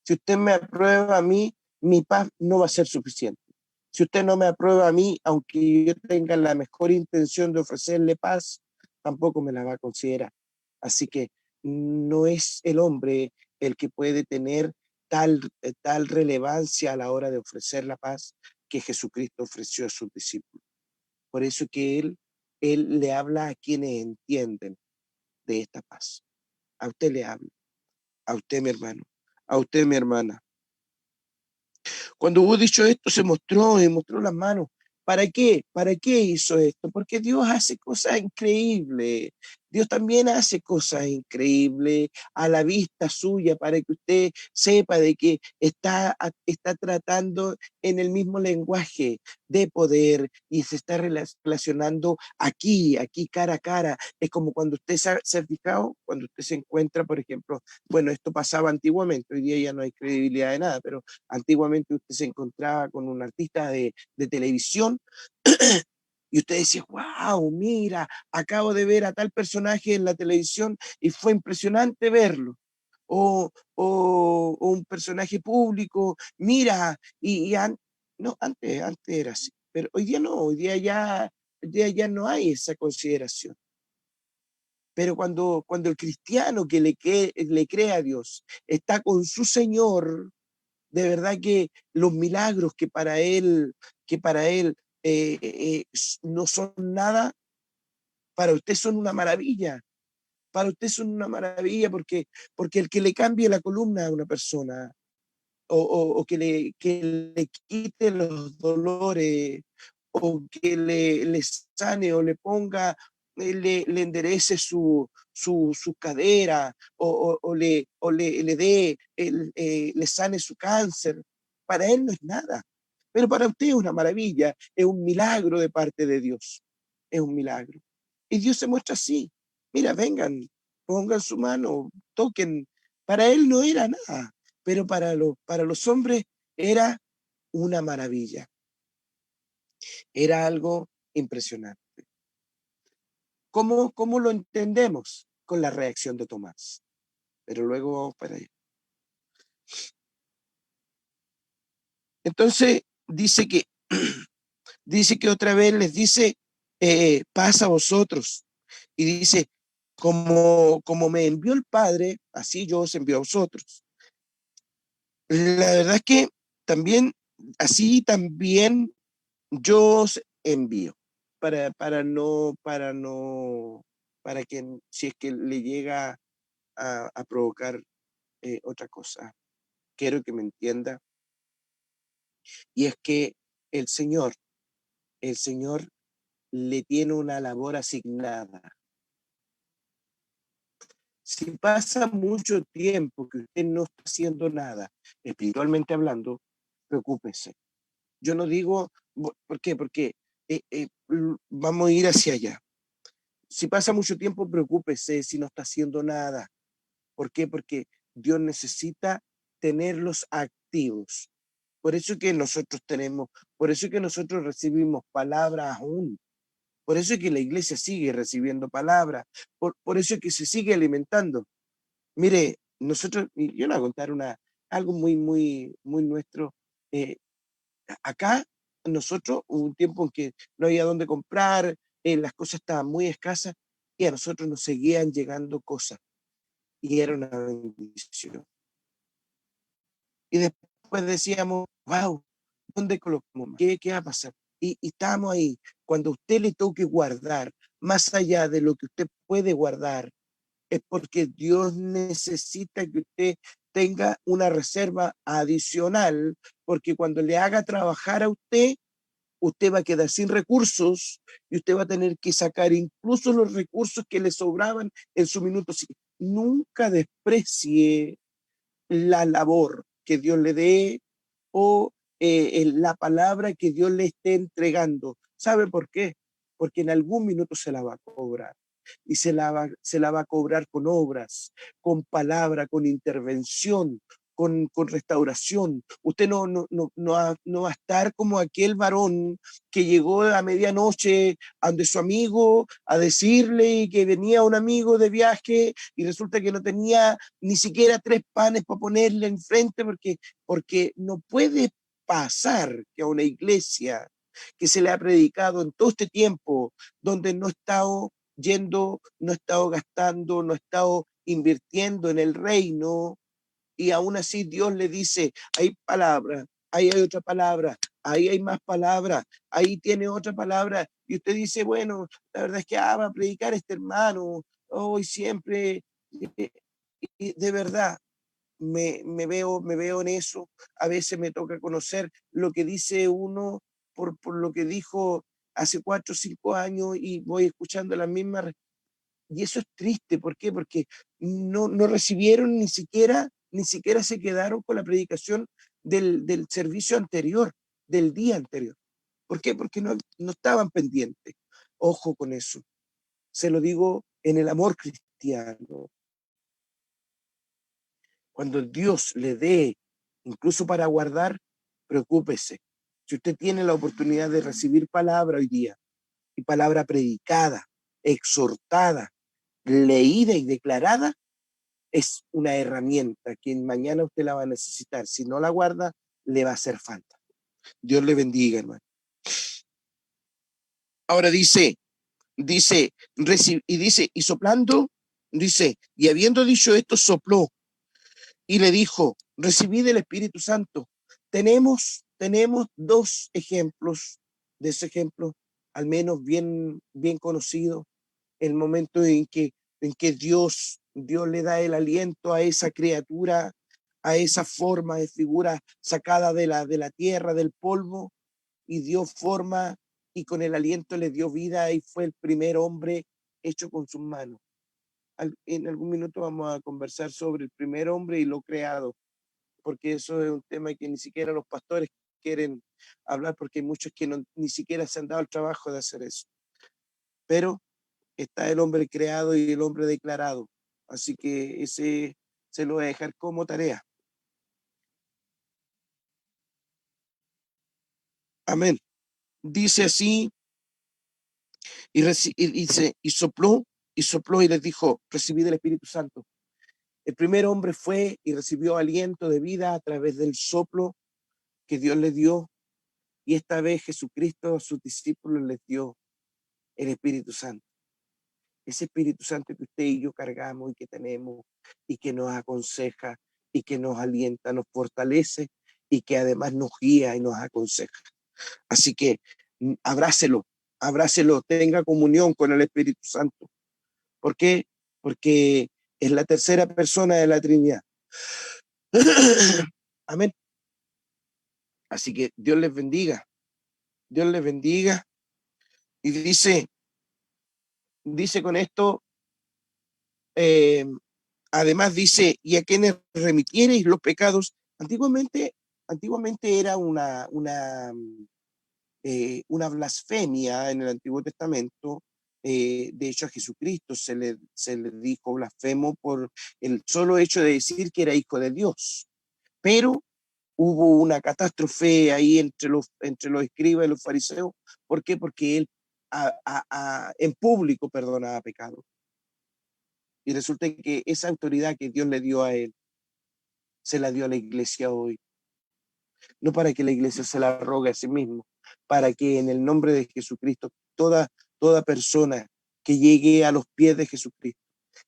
si usted me aprueba a mí, mi paz no va a ser suficiente. Si usted no me aprueba a mí, aunque yo tenga la mejor intención de ofrecerle paz, tampoco me la va a considerar. Así que no es el hombre el que puede tener tal relevancia a la hora de ofrecer la paz que Jesucristo ofreció a sus discípulos. Por eso que él le habla a quienes entienden de esta paz. A usted le habla, a usted mi hermano, a usted mi hermana. Cuando hubo dicho esto, se mostró y mostró las manos. ¿Para qué? ¿Para qué hizo esto? Porque Dios hace cosas increíbles. Dios también hace cosas increíbles a la vista suya para que usted sepa de que está tratando en el mismo lenguaje de poder y se está relacionando aquí cara a cara. Es como cuando usted se ha fijado, cuando usted se encuentra, por ejemplo, bueno, esto pasaba antiguamente, hoy día ya no hay credibilidad de nada, pero antiguamente usted se encontraba con un artista de televisión y usted decía, wow, mira, acabo de ver a tal personaje en la televisión y fue impresionante verlo. O un personaje público, mira, no, antes era así, pero hoy día no, hoy día ya no hay esa consideración. Pero cuando el cristiano que le cree a Dios está con su Señor, de verdad que los milagros que para él no son nada, para usted son una maravilla. para usted son una maravilla porque el que le cambie la columna a una persona o que le quite los dolores o que le sane o le ponga, le enderece su cadera o le dé, le sane su cáncer. Para él no es nada, pero para usted es una maravilla, es un milagro de parte de Dios, es un milagro. Y Dios se muestra así. Mira, vengan, pongan su mano, toquen. Para él no era nada, pero para los hombres era una maravilla, era algo impresionante. ¿Cómo lo entendemos? Con la reacción de Tomás. Pero luego vamos para allá. Entonces dice que otra vez les dice, paz a vosotros. Y dice, como me envió el Padre, así yo os envío a vosotros. La verdad es que también, así también yo os envío. Para que si es que le llega a provocar otra cosa, quiero que me entienda, y es que el Señor, el Señor le tiene una labor asignada. Si pasa mucho tiempo que usted no está haciendo nada, espiritualmente hablando, preocúpese. Yo no digo, ¿por qué? Porque vamos a ir hacia allá. Si pasa mucho tiempo, preocúpese si no está haciendo nada. ¿Por qué? Porque Dios necesita tenerlos activos. Por eso que nosotros por eso que nosotros recibimos palabras aún. Por eso es que la iglesia sigue recibiendo palabras. Por eso es que se sigue alimentando. Mire, nosotros, y yo le voy a contar algo muy, muy, muy nuestro. Eh, Acá nosotros hubo un tiempo en que no había dónde comprar, las cosas estaban muy escasas y a nosotros nos seguían llegando cosas y era una bendición. Y después decíamos, wow, ¿dónde colocamos más? ¿Qué va a pasar? Y estábamos ahí. Cuando a usted le toque guardar, más allá de lo que usted puede guardar, es porque Dios necesita que usted tenga una reserva adicional, porque cuando le haga trabajar a usted va a quedar sin recursos y usted va a tener que sacar incluso los recursos que le sobraban en su minuto. Nunca desprecie la labor que Dios le dé o la palabra que Dios le esté entregando. ¿Sabe por qué? Porque en algún minuto se la va a cobrar y se la va a cobrar con obras, con palabra, con intervención, con restauración. Usted no va a estar como aquel varón que llegó a medianoche ante su amigo a decirle que venía un amigo de viaje y resulta que no tenía ni siquiera 3 panes para ponerle enfrente porque no puede pasar que a una iglesia que se le ha predicado en todo este tiempo, donde no he estado yendo, no he estado gastando, no he estado invirtiendo en el reino, y aún así Dios le dice, hay palabra, ahí hay otra palabra, ahí hay más palabras, ahí tiene otra palabra, y usted dice, bueno, la verdad es que va a predicar este hermano, hoy siempre, y de verdad, me veo en eso, a veces me toca conocer lo que dice uno por lo que dijo hace 4 o 5 años y voy escuchando las mismas, y eso es triste. ¿Por qué? Porque no recibieron ni siquiera se quedaron con la predicación del servicio anterior, del día anterior. ¿Por qué? Porque no estaban pendientes. Ojo con eso. Se lo digo en el amor cristiano. Cuando Dios le dé, incluso para guardar, preocúpese. Si usted tiene la oportunidad de recibir palabra hoy día, y palabra predicada, exhortada, leída y declarada, es una herramienta que mañana usted la va a necesitar. Si no la guarda, le va a hacer falta. Dios le bendiga, hermano. Ahora y soplando, dice, y habiendo dicho esto, sopló y le dijo, recibid el Espíritu Santo. Tenemos 2 ejemplos de ese ejemplo, al menos bien, bien conocido, el momento en que en que Dios le da el aliento a esa criatura, a esa forma de figura sacada de la tierra, del polvo, y dio forma y con el aliento le dio vida y fue el primer hombre hecho con sus manos. En algún minuto vamos a conversar sobre el primer hombre y lo creado, porque eso es un tema que ni siquiera los pastores quieren hablar, porque hay muchos que ni siquiera se han dado el trabajo de hacer eso. Pero está el hombre creado y el hombre declarado. Así que ese se lo voy a dejar como tarea. Amén. Dice así, y sopló y les dijo, recibid el Espíritu Santo. El primer hombre fue y recibió aliento de vida a través del soplo que Dios le dio, y esta vez Jesucristo a sus discípulos les dio el Espíritu Santo. Ese Espíritu Santo que usted y yo cargamos y que tenemos y que nos aconseja y que nos alienta, nos fortalece y que además nos guía y nos aconseja. Así que abrácelo, tenga comunión con el Espíritu Santo. ¿Por qué? Porque es la tercera persona de la Trinidad. Amén. Así que Dios les bendiga. Dios les bendiga. Y dice con esto, además dice, y a quienes remitiereis los pecados, antiguamente era una blasfemia en el Antiguo Testamento. De hecho, a Jesucristo se le dijo blasfemo por el solo hecho de decir que era hijo de Dios. Pero hubo una catástrofe ahí entre los escribas y los fariseos. ¿Por qué? Porque él en público perdonaba pecado. Y resulta que esa autoridad que Dios le dio a él, se la dio a la iglesia hoy. No para que la iglesia se la rogue a sí mismo, para que en el nombre de Jesucristo toda persona que llegue a los pies de Jesucristo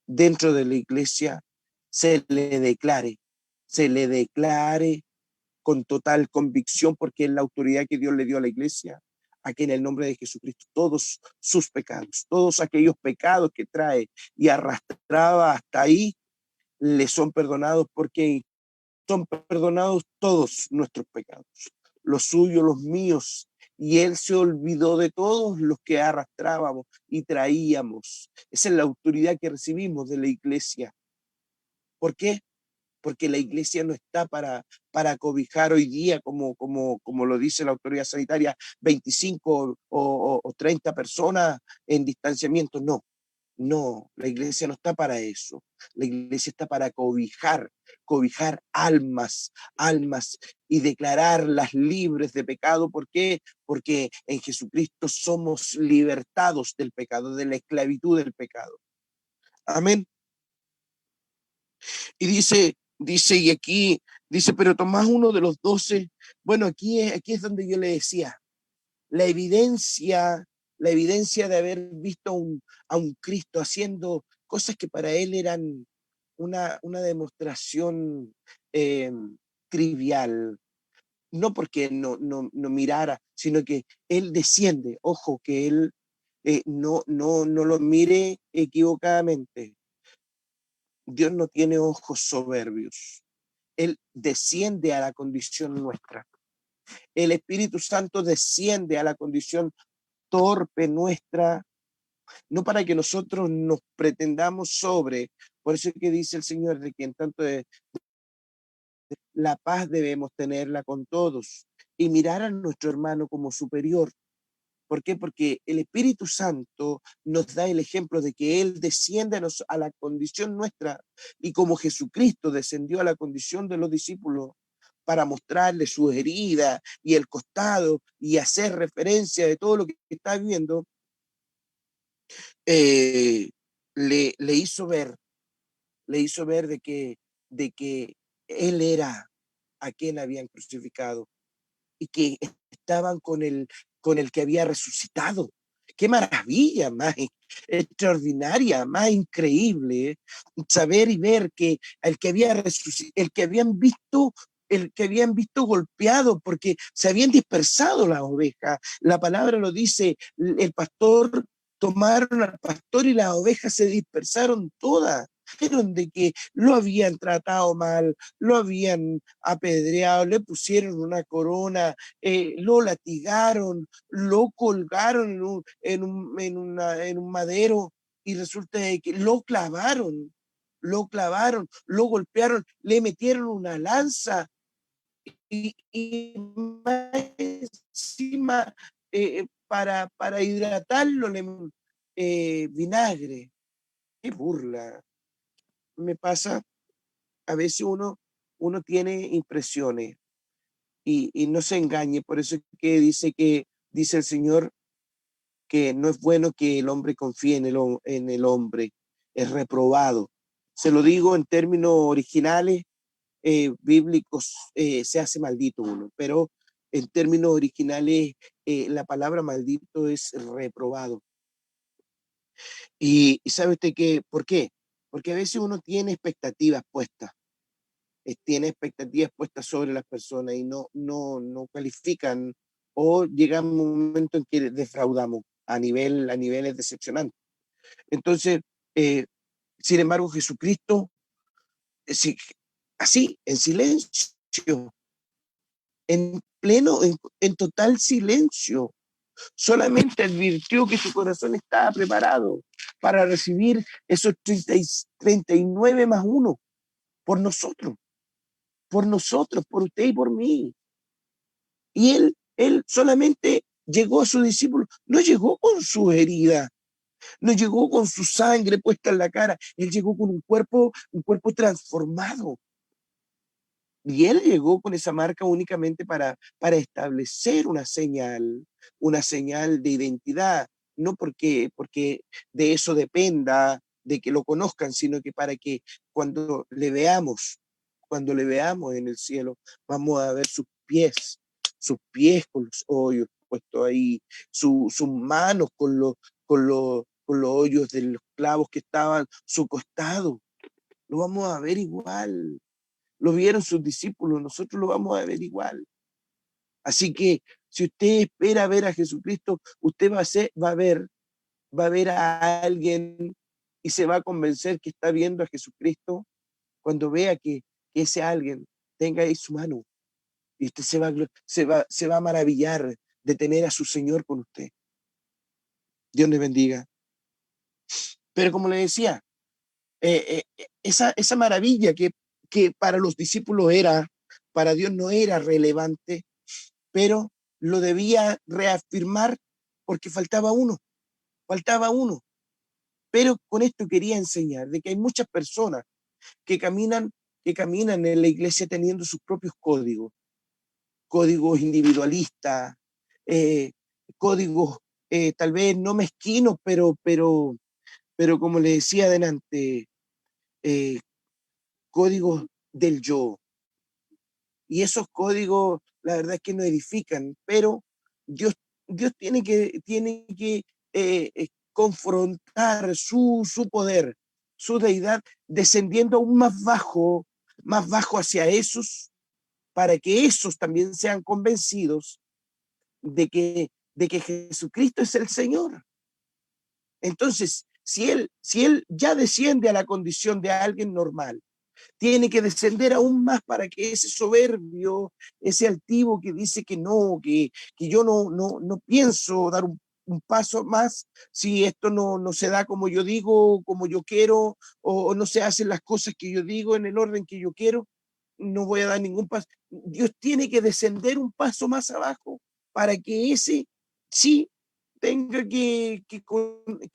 dentro de la iglesia se le declare con total convicción, porque es la autoridad que Dios le dio a la iglesia, a que en el nombre de Jesucristo todos sus pecados, todos aquellos pecados que trae y arrastraba hasta ahí, le son perdonados, porque son perdonados todos nuestros pecados, los suyos, los míos, y él se olvidó de todos los que arrastrábamos y traíamos. Esa es la autoridad que recibimos de la iglesia. ¿Por qué? Porque la iglesia no está para cobijar hoy día, como lo dice la autoridad sanitaria, 25 o 30 personas en distanciamiento. No, la iglesia no está para eso. La iglesia está para cobijar almas y declararlas libres de pecado. ¿Por qué? Porque en Jesucristo somos libertados del pecado, de la esclavitud del pecado. Amén. Y dice, y aquí dice, pero Tomás, uno de los 12, bueno, aquí es donde yo le decía, la evidencia de haber visto a un Cristo haciendo cosas que para él eran una demostración trivial, no porque no mirara, sino que él desciende, ojo, que él no lo mire equivocadamente. Dios no tiene ojos soberbios. Él desciende a la condición nuestra. El Espíritu Santo desciende a la condición torpe nuestra, no para que nosotros nos pretendamos sobre. Por eso es que dice el Señor de que en tanto de la paz debemos tenerla con todos y mirar a nuestro hermano como superior. ¿Por qué? Porque el Espíritu Santo nos da el ejemplo de que Él desciende a la condición nuestra, y como Jesucristo descendió a la condición de los discípulos para mostrarle sus heridas y el costado y hacer referencia de todo lo que está viviendo, le hizo ver de que Él era a quien habían crucificado y que estaban con el que había resucitado. Qué maravilla más extraordinaria, más increíble, saber y ver que el que habían visto golpeado, porque se habían dispersado las ovejas. La palabra lo dice, el pastor tomaron al pastor y las ovejas se dispersaron todas. Vieron de que lo habían tratado mal, lo habían apedreado, le pusieron una corona, lo latigaron, lo colgaron en un madero y resulta de que lo golpearon, le metieron una lanza y más encima para hidratarlo vinagre. Qué burla. Me pasa, a veces uno tiene impresiones y no se engañe, por eso es que dice el Señor que no es bueno que el hombre confíe en el hombre, es reprobado. Se lo digo en términos originales, bíblicos, se hace maldito uno, pero en términos originales la palabra maldito es reprobado. Y sabe usted que, ¿por qué? Porque a veces uno tiene expectativas puestas sobre las personas y no califican o llegamos a un momento en que defraudamos a niveles decepcionantes. Entonces, eh, sin embargo, Jesucristo, sí, así, en silencio, en total silencio, solamente advirtió que su corazón estaba preparado para recibir esos 39 más uno por nosotros, por usted y por mí. Y él solamente llegó a sus discípulos, no llegó con su herida, no llegó con su sangre puesta en la cara, él llegó con un cuerpo transformado. Y él llegó con esa marca únicamente para establecer una señal de identidad, no porque de eso dependa de que lo conozcan, sino que para que cuando le veamos, cuando le veamos en el cielo, vamos a ver sus pies con los hoyos puestos ahí, sus manos con los hoyos de los clavos que estaban, su costado, lo vamos a ver igual. Lo vieron sus discípulos, nosotros lo vamos a ver igual. Así que si usted espera ver a Jesucristo, usted va a ver a alguien y se va a convencer que está viendo a Jesucristo cuando vea que ese alguien tenga ahí su mano y usted se va a maravillar de tener a su Señor con usted. Dios le bendiga. Pero como le decía, esa maravilla que para los discípulos era, para Dios no era relevante, pero lo debía reafirmar porque faltaba uno. Pero con esto quería enseñar de que hay muchas personas que caminan, que caminan en la iglesia teniendo sus propios códigos individualistas, eh, códigos tal vez no mezquinos, pero como le decía adelante, eh, códigos del yo. Y esos códigos, la verdad es que no edifican, pero Dios, Dios tiene que confrontar su poder, su deidad, descendiendo aún más bajo hacia esos, para que esos también sean convencidos de que Jesucristo es el Señor. Entonces, si él ya desciende a la condición de alguien normal, tiene que descender aún más para que ese soberbio, ese altivo que dice que yo no pienso dar un paso más si esto no se da como yo digo, como yo quiero, o no se hacen las cosas que yo digo en el orden que yo quiero, no voy a dar ningún paso. Dios tiene que descender un paso más abajo para que ese sí tenga que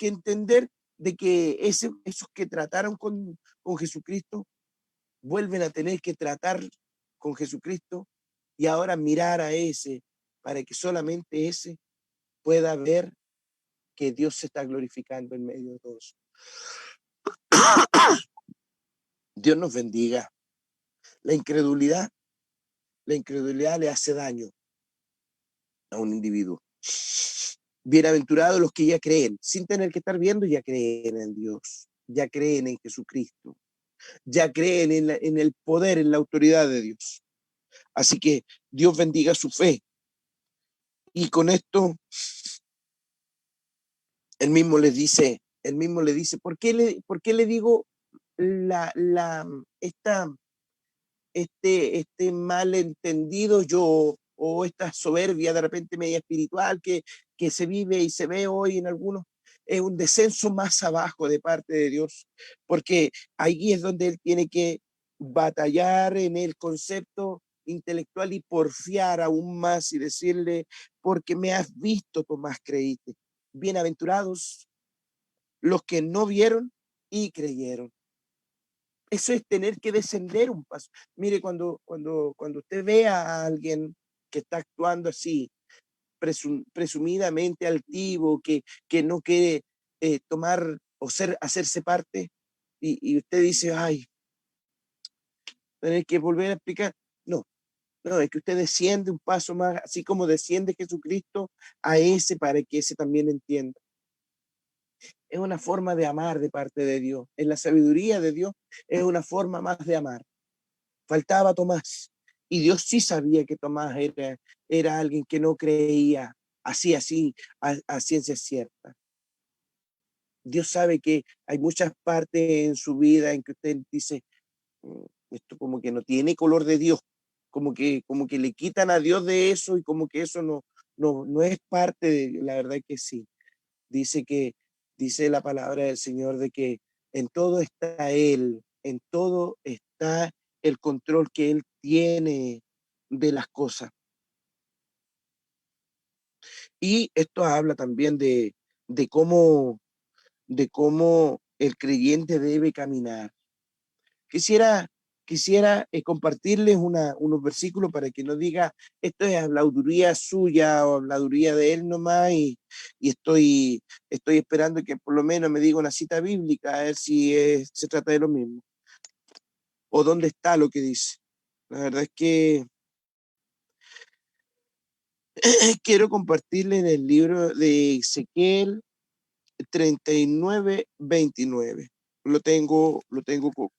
entender de que esos que trataron con Jesucristo vuelven a tener que tratar con Jesucristo y ahora mirar a ese para que solamente ese pueda ver que Dios se está glorificando en medio de todos. Dios nos bendiga. La incredulidad, la incredulidad le hace daño a un individuo. Bienaventurados los que ya creen, sin tener que estar viendo, ya creen en Dios, ya creen en Jesucristo, ya creen en el poder, en la autoridad de Dios. Así que Dios bendiga su fe. Y con esto él mismo le dice, por qué le digo esta este malentendido yo o esta soberbia de repente media espiritual que se vive y se ve hoy en algunos, es un descenso más abajo de parte de Dios, porque ahí es donde Él tiene que batallar en el concepto intelectual y porfiar aún más y decirle, porque me has visto, Tomás, creíste. Bienaventurados los que no vieron y creyeron. Eso es tener que descender un paso. Mire, cuando usted ve a alguien que está actuando así, presumidamente altivo, que no quiere tomar o hacerse parte, y usted dice, ay, tener que volver a explicar. No, no, es que usted desciende un paso más, así como desciende Jesucristo a ese para que ese también entienda. Es una forma de amar de parte de Dios. En la sabiduría de Dios es una forma más de amar. Faltaba Tomás. Y Dios sí sabía que Tomás era alguien que no creía así, a ciencia cierta. Dios sabe que hay muchas partes en su vida en que usted dice, esto como que no tiene color de Dios, como que le quitan a Dios de eso y como que eso no es parte de, la verdad que sí. Dice la palabra del Señor de que en todo está Él, en todo está el control que Él tiene de las cosas. Y esto habla también de cómo, de cómo el creyente debe caminar. Quisiera, quisiera compartirles unos versículos para que no diga esto es habladuría suya o habladuría de él nomás y estoy esperando que por lo menos me diga una cita bíblica a ver si se trata de lo mismo o dónde está lo que dice. La verdad es que quiero compartirle en el libro de Ezequiel 39:29. Lo tengo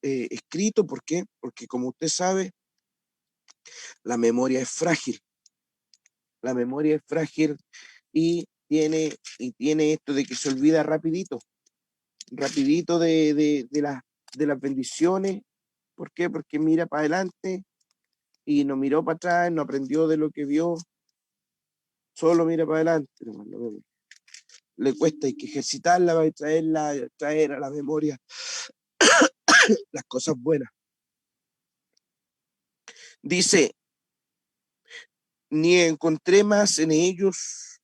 escrito, ¿por qué? Porque como usted sabe, la memoria es frágil. La memoria es frágil y tiene esto de que se olvida rapidito de las bendiciones. ¿Por qué? Porque mira para adelante y no miró para atrás, no aprendió de lo que vio, solo mira para adelante. Le cuesta, hay que ejercitarla para traer a la memoria las cosas buenas. Dice, ni encontré más de ellos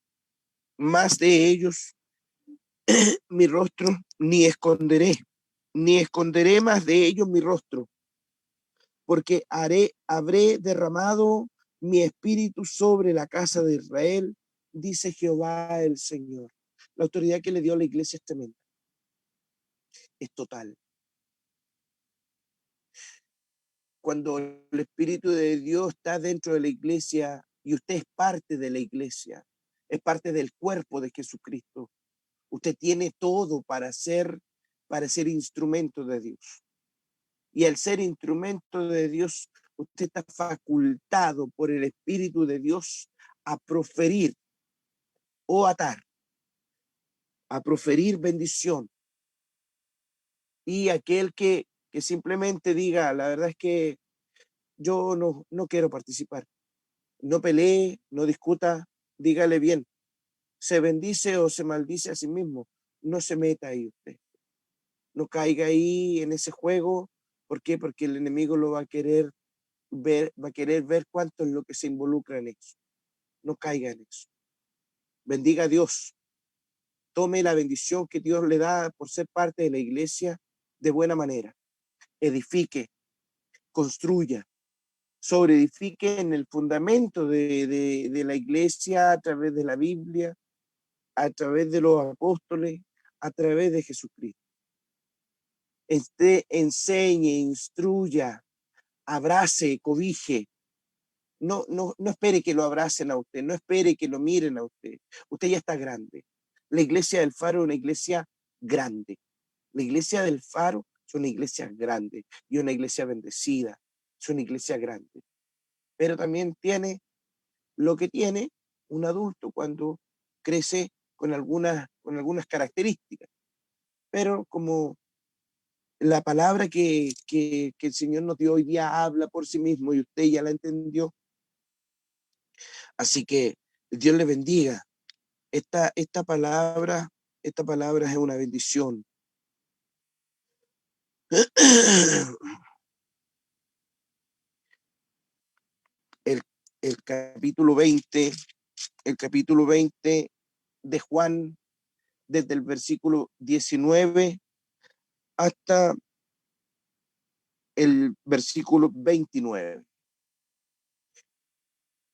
mi rostro, ni esconderé más de ellos mi rostro, porque habré derramado mi espíritu sobre la casa de Israel, dice Jehová el Señor. La autoridad que le dio a la iglesia es tremenda, es total. Cuando el Espíritu de Dios está dentro de la iglesia y usted es parte de la iglesia, es parte del cuerpo de Jesucristo, usted tiene todo para ser instrumento de Dios. Y al ser instrumento de Dios, usted está facultado por el Espíritu de Dios a proferir o atar, a proferir bendición. Y aquel que simplemente diga, la verdad es que yo no quiero participar, no pelee, no discuta, dígale bien, se bendice o se maldice a sí mismo, no se meta ahí usted, no caiga ahí en ese juego. ¿Por qué? Porque el enemigo lo va a querer ver cuánto es lo que se involucra en eso. No caiga en eso. Bendiga a Dios. Tome la bendición que Dios le da por ser parte de la iglesia de buena manera. Edifique, construya, sobreedifique en el fundamento de la iglesia a través de la Biblia, a través de los apóstoles, a través de Jesucristo. Enseñe, instruya, abrace, cobije. No espere que lo abracen a usted, no espere que lo miren a usted. Usted ya está grande. La iglesia del Faro es una iglesia grande. La iglesia del Faro es una iglesia grande y una iglesia bendecida. Es una iglesia grande. Pero también tiene lo que tiene un adulto cuando crece algunas características. Pero como la palabra que el Señor nos dio hoy día habla por sí mismo y usted ya la entendió, así que Dios le bendiga. Esta palabra es una bendición. El, el capítulo 20, el capítulo 20 de Juan, desde el versículo 19 hasta el versículo 29.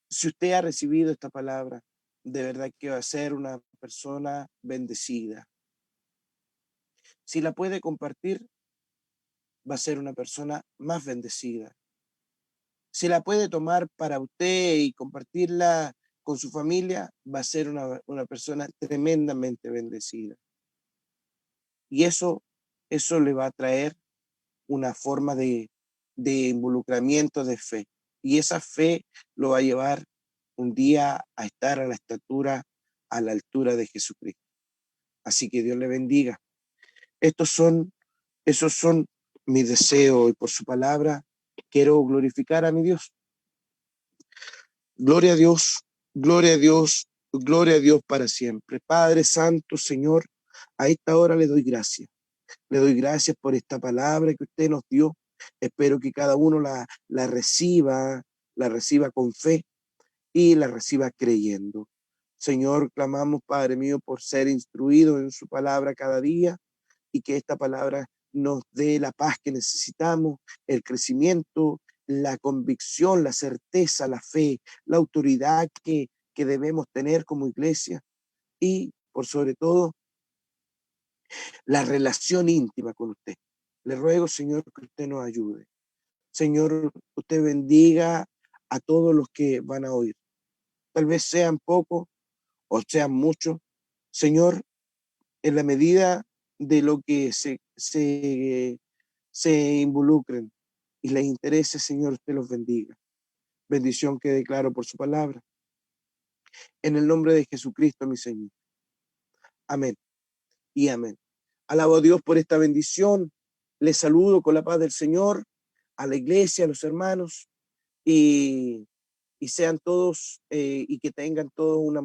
Si usted ha recibido esta palabra, de verdad que va a ser una persona bendecida. Si la puede compartir, va a ser una persona más bendecida. Si la puede tomar para usted y compartirla con su familia, va a ser una persona tremendamente bendecida. Y eso le va a traer una forma de involucramiento de fe. Y esa fe lo va a llevar un día a estar a la altura de Jesucristo. Así que Dios le bendiga. Esos son mis deseos, y por su palabra quiero glorificar a mi Dios. Gloria a Dios, gloria a Dios, gloria a Dios para siempre. Padre Santo, Señor, a esta hora le doy gracias. Le doy gracias por esta palabra que usted nos dio. Espero que cada uno la reciba con fe y la reciba creyendo. Señor, clamamos, Padre mío, por ser instruido en su palabra cada día y que esta palabra nos dé la paz que necesitamos, el crecimiento, la convicción, la certeza, la fe, la autoridad que debemos tener como iglesia y, por sobre todo, la relación íntima con usted. Le ruego, Señor, que usted nos ayude. Señor, usted bendiga a todos los que van a oír. Tal vez sean pocos o sean muchos. Señor, en la medida de lo que se involucren y les interese, Señor, usted los bendiga. Bendición que declaro por su palabra. En el nombre de Jesucristo, mi Señor. Amén y amén. Alabo a Dios por esta bendición. Les saludo con la paz del Señor, a la iglesia, a los hermanos, y sean todos y que tengan todos una